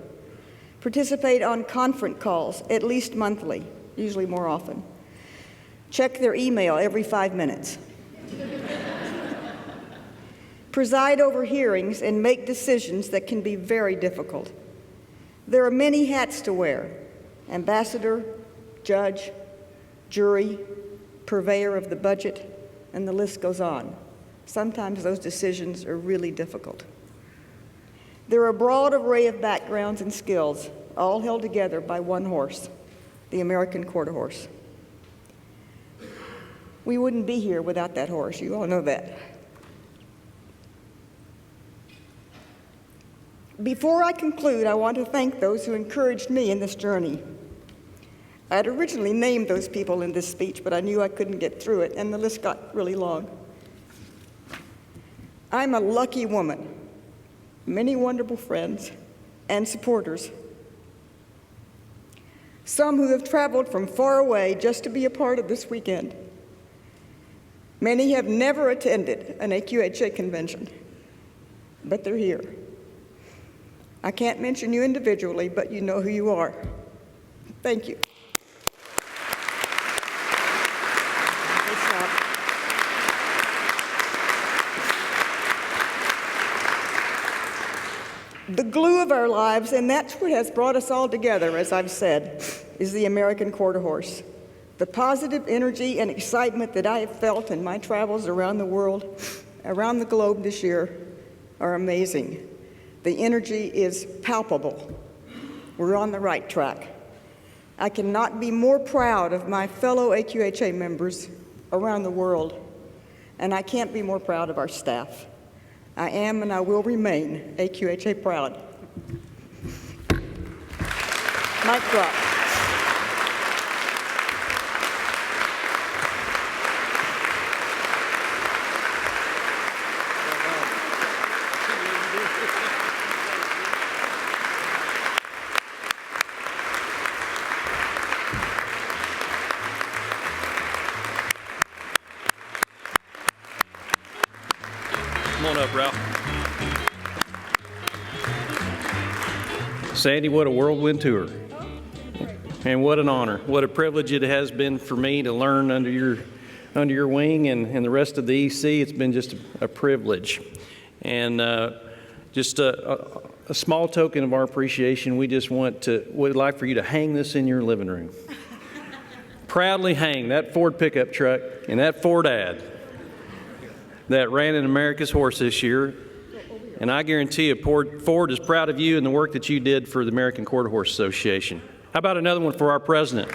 [SPEAKER 2] participate on conference calls at least monthly, usually more often, check their email every 5 minutes, preside over hearings and make decisions that can be very difficult. There are many hats to wear: ambassador, judge, jury, purveyor of the budget, and the list goes on. Sometimes those decisions are really difficult. There are a broad array of backgrounds and skills, all held together by one horse, the American Quarter Horse. We wouldn't be here without that horse, you all know that. Before I conclude, I want to thank those who encouraged me in this journey. I had originally named those people in this speech, but I knew I couldn't get through it, and the list got really long. I'm a lucky woman, many wonderful friends and supporters, some who have traveled from far away just to be a part of this weekend. Many have never attended an AQHA convention, but they're here. I can't mention you individually, but you know who you are. Thank you. The glue of our lives, and that's what has brought us all together, as I've said, is the American Quarter Horse. The positive energy and excitement that I have felt in my travels around the world, around the globe this year, are amazing. The energy is palpable. We're on the right track. I cannot be more proud of my fellow AQHA members around the world, and I can't be more proud of our staff. I am and I will remain AQHA proud. Mic drop.
[SPEAKER 4] Come on up, Ralph. Sandy, what a whirlwind tour. And what an honor. What a privilege it has been for me to learn under your wing and the rest of the EC. It's been just a privilege. And just a small token of our appreciation, we'd like for you to hang this in your living room. Proudly hang that Ford pickup truck and that Ford ad that ran in America's Horse this year. And I guarantee you, Ford is proud of you and the work that you did for the American Quarter Horse Association. How about another one for our president?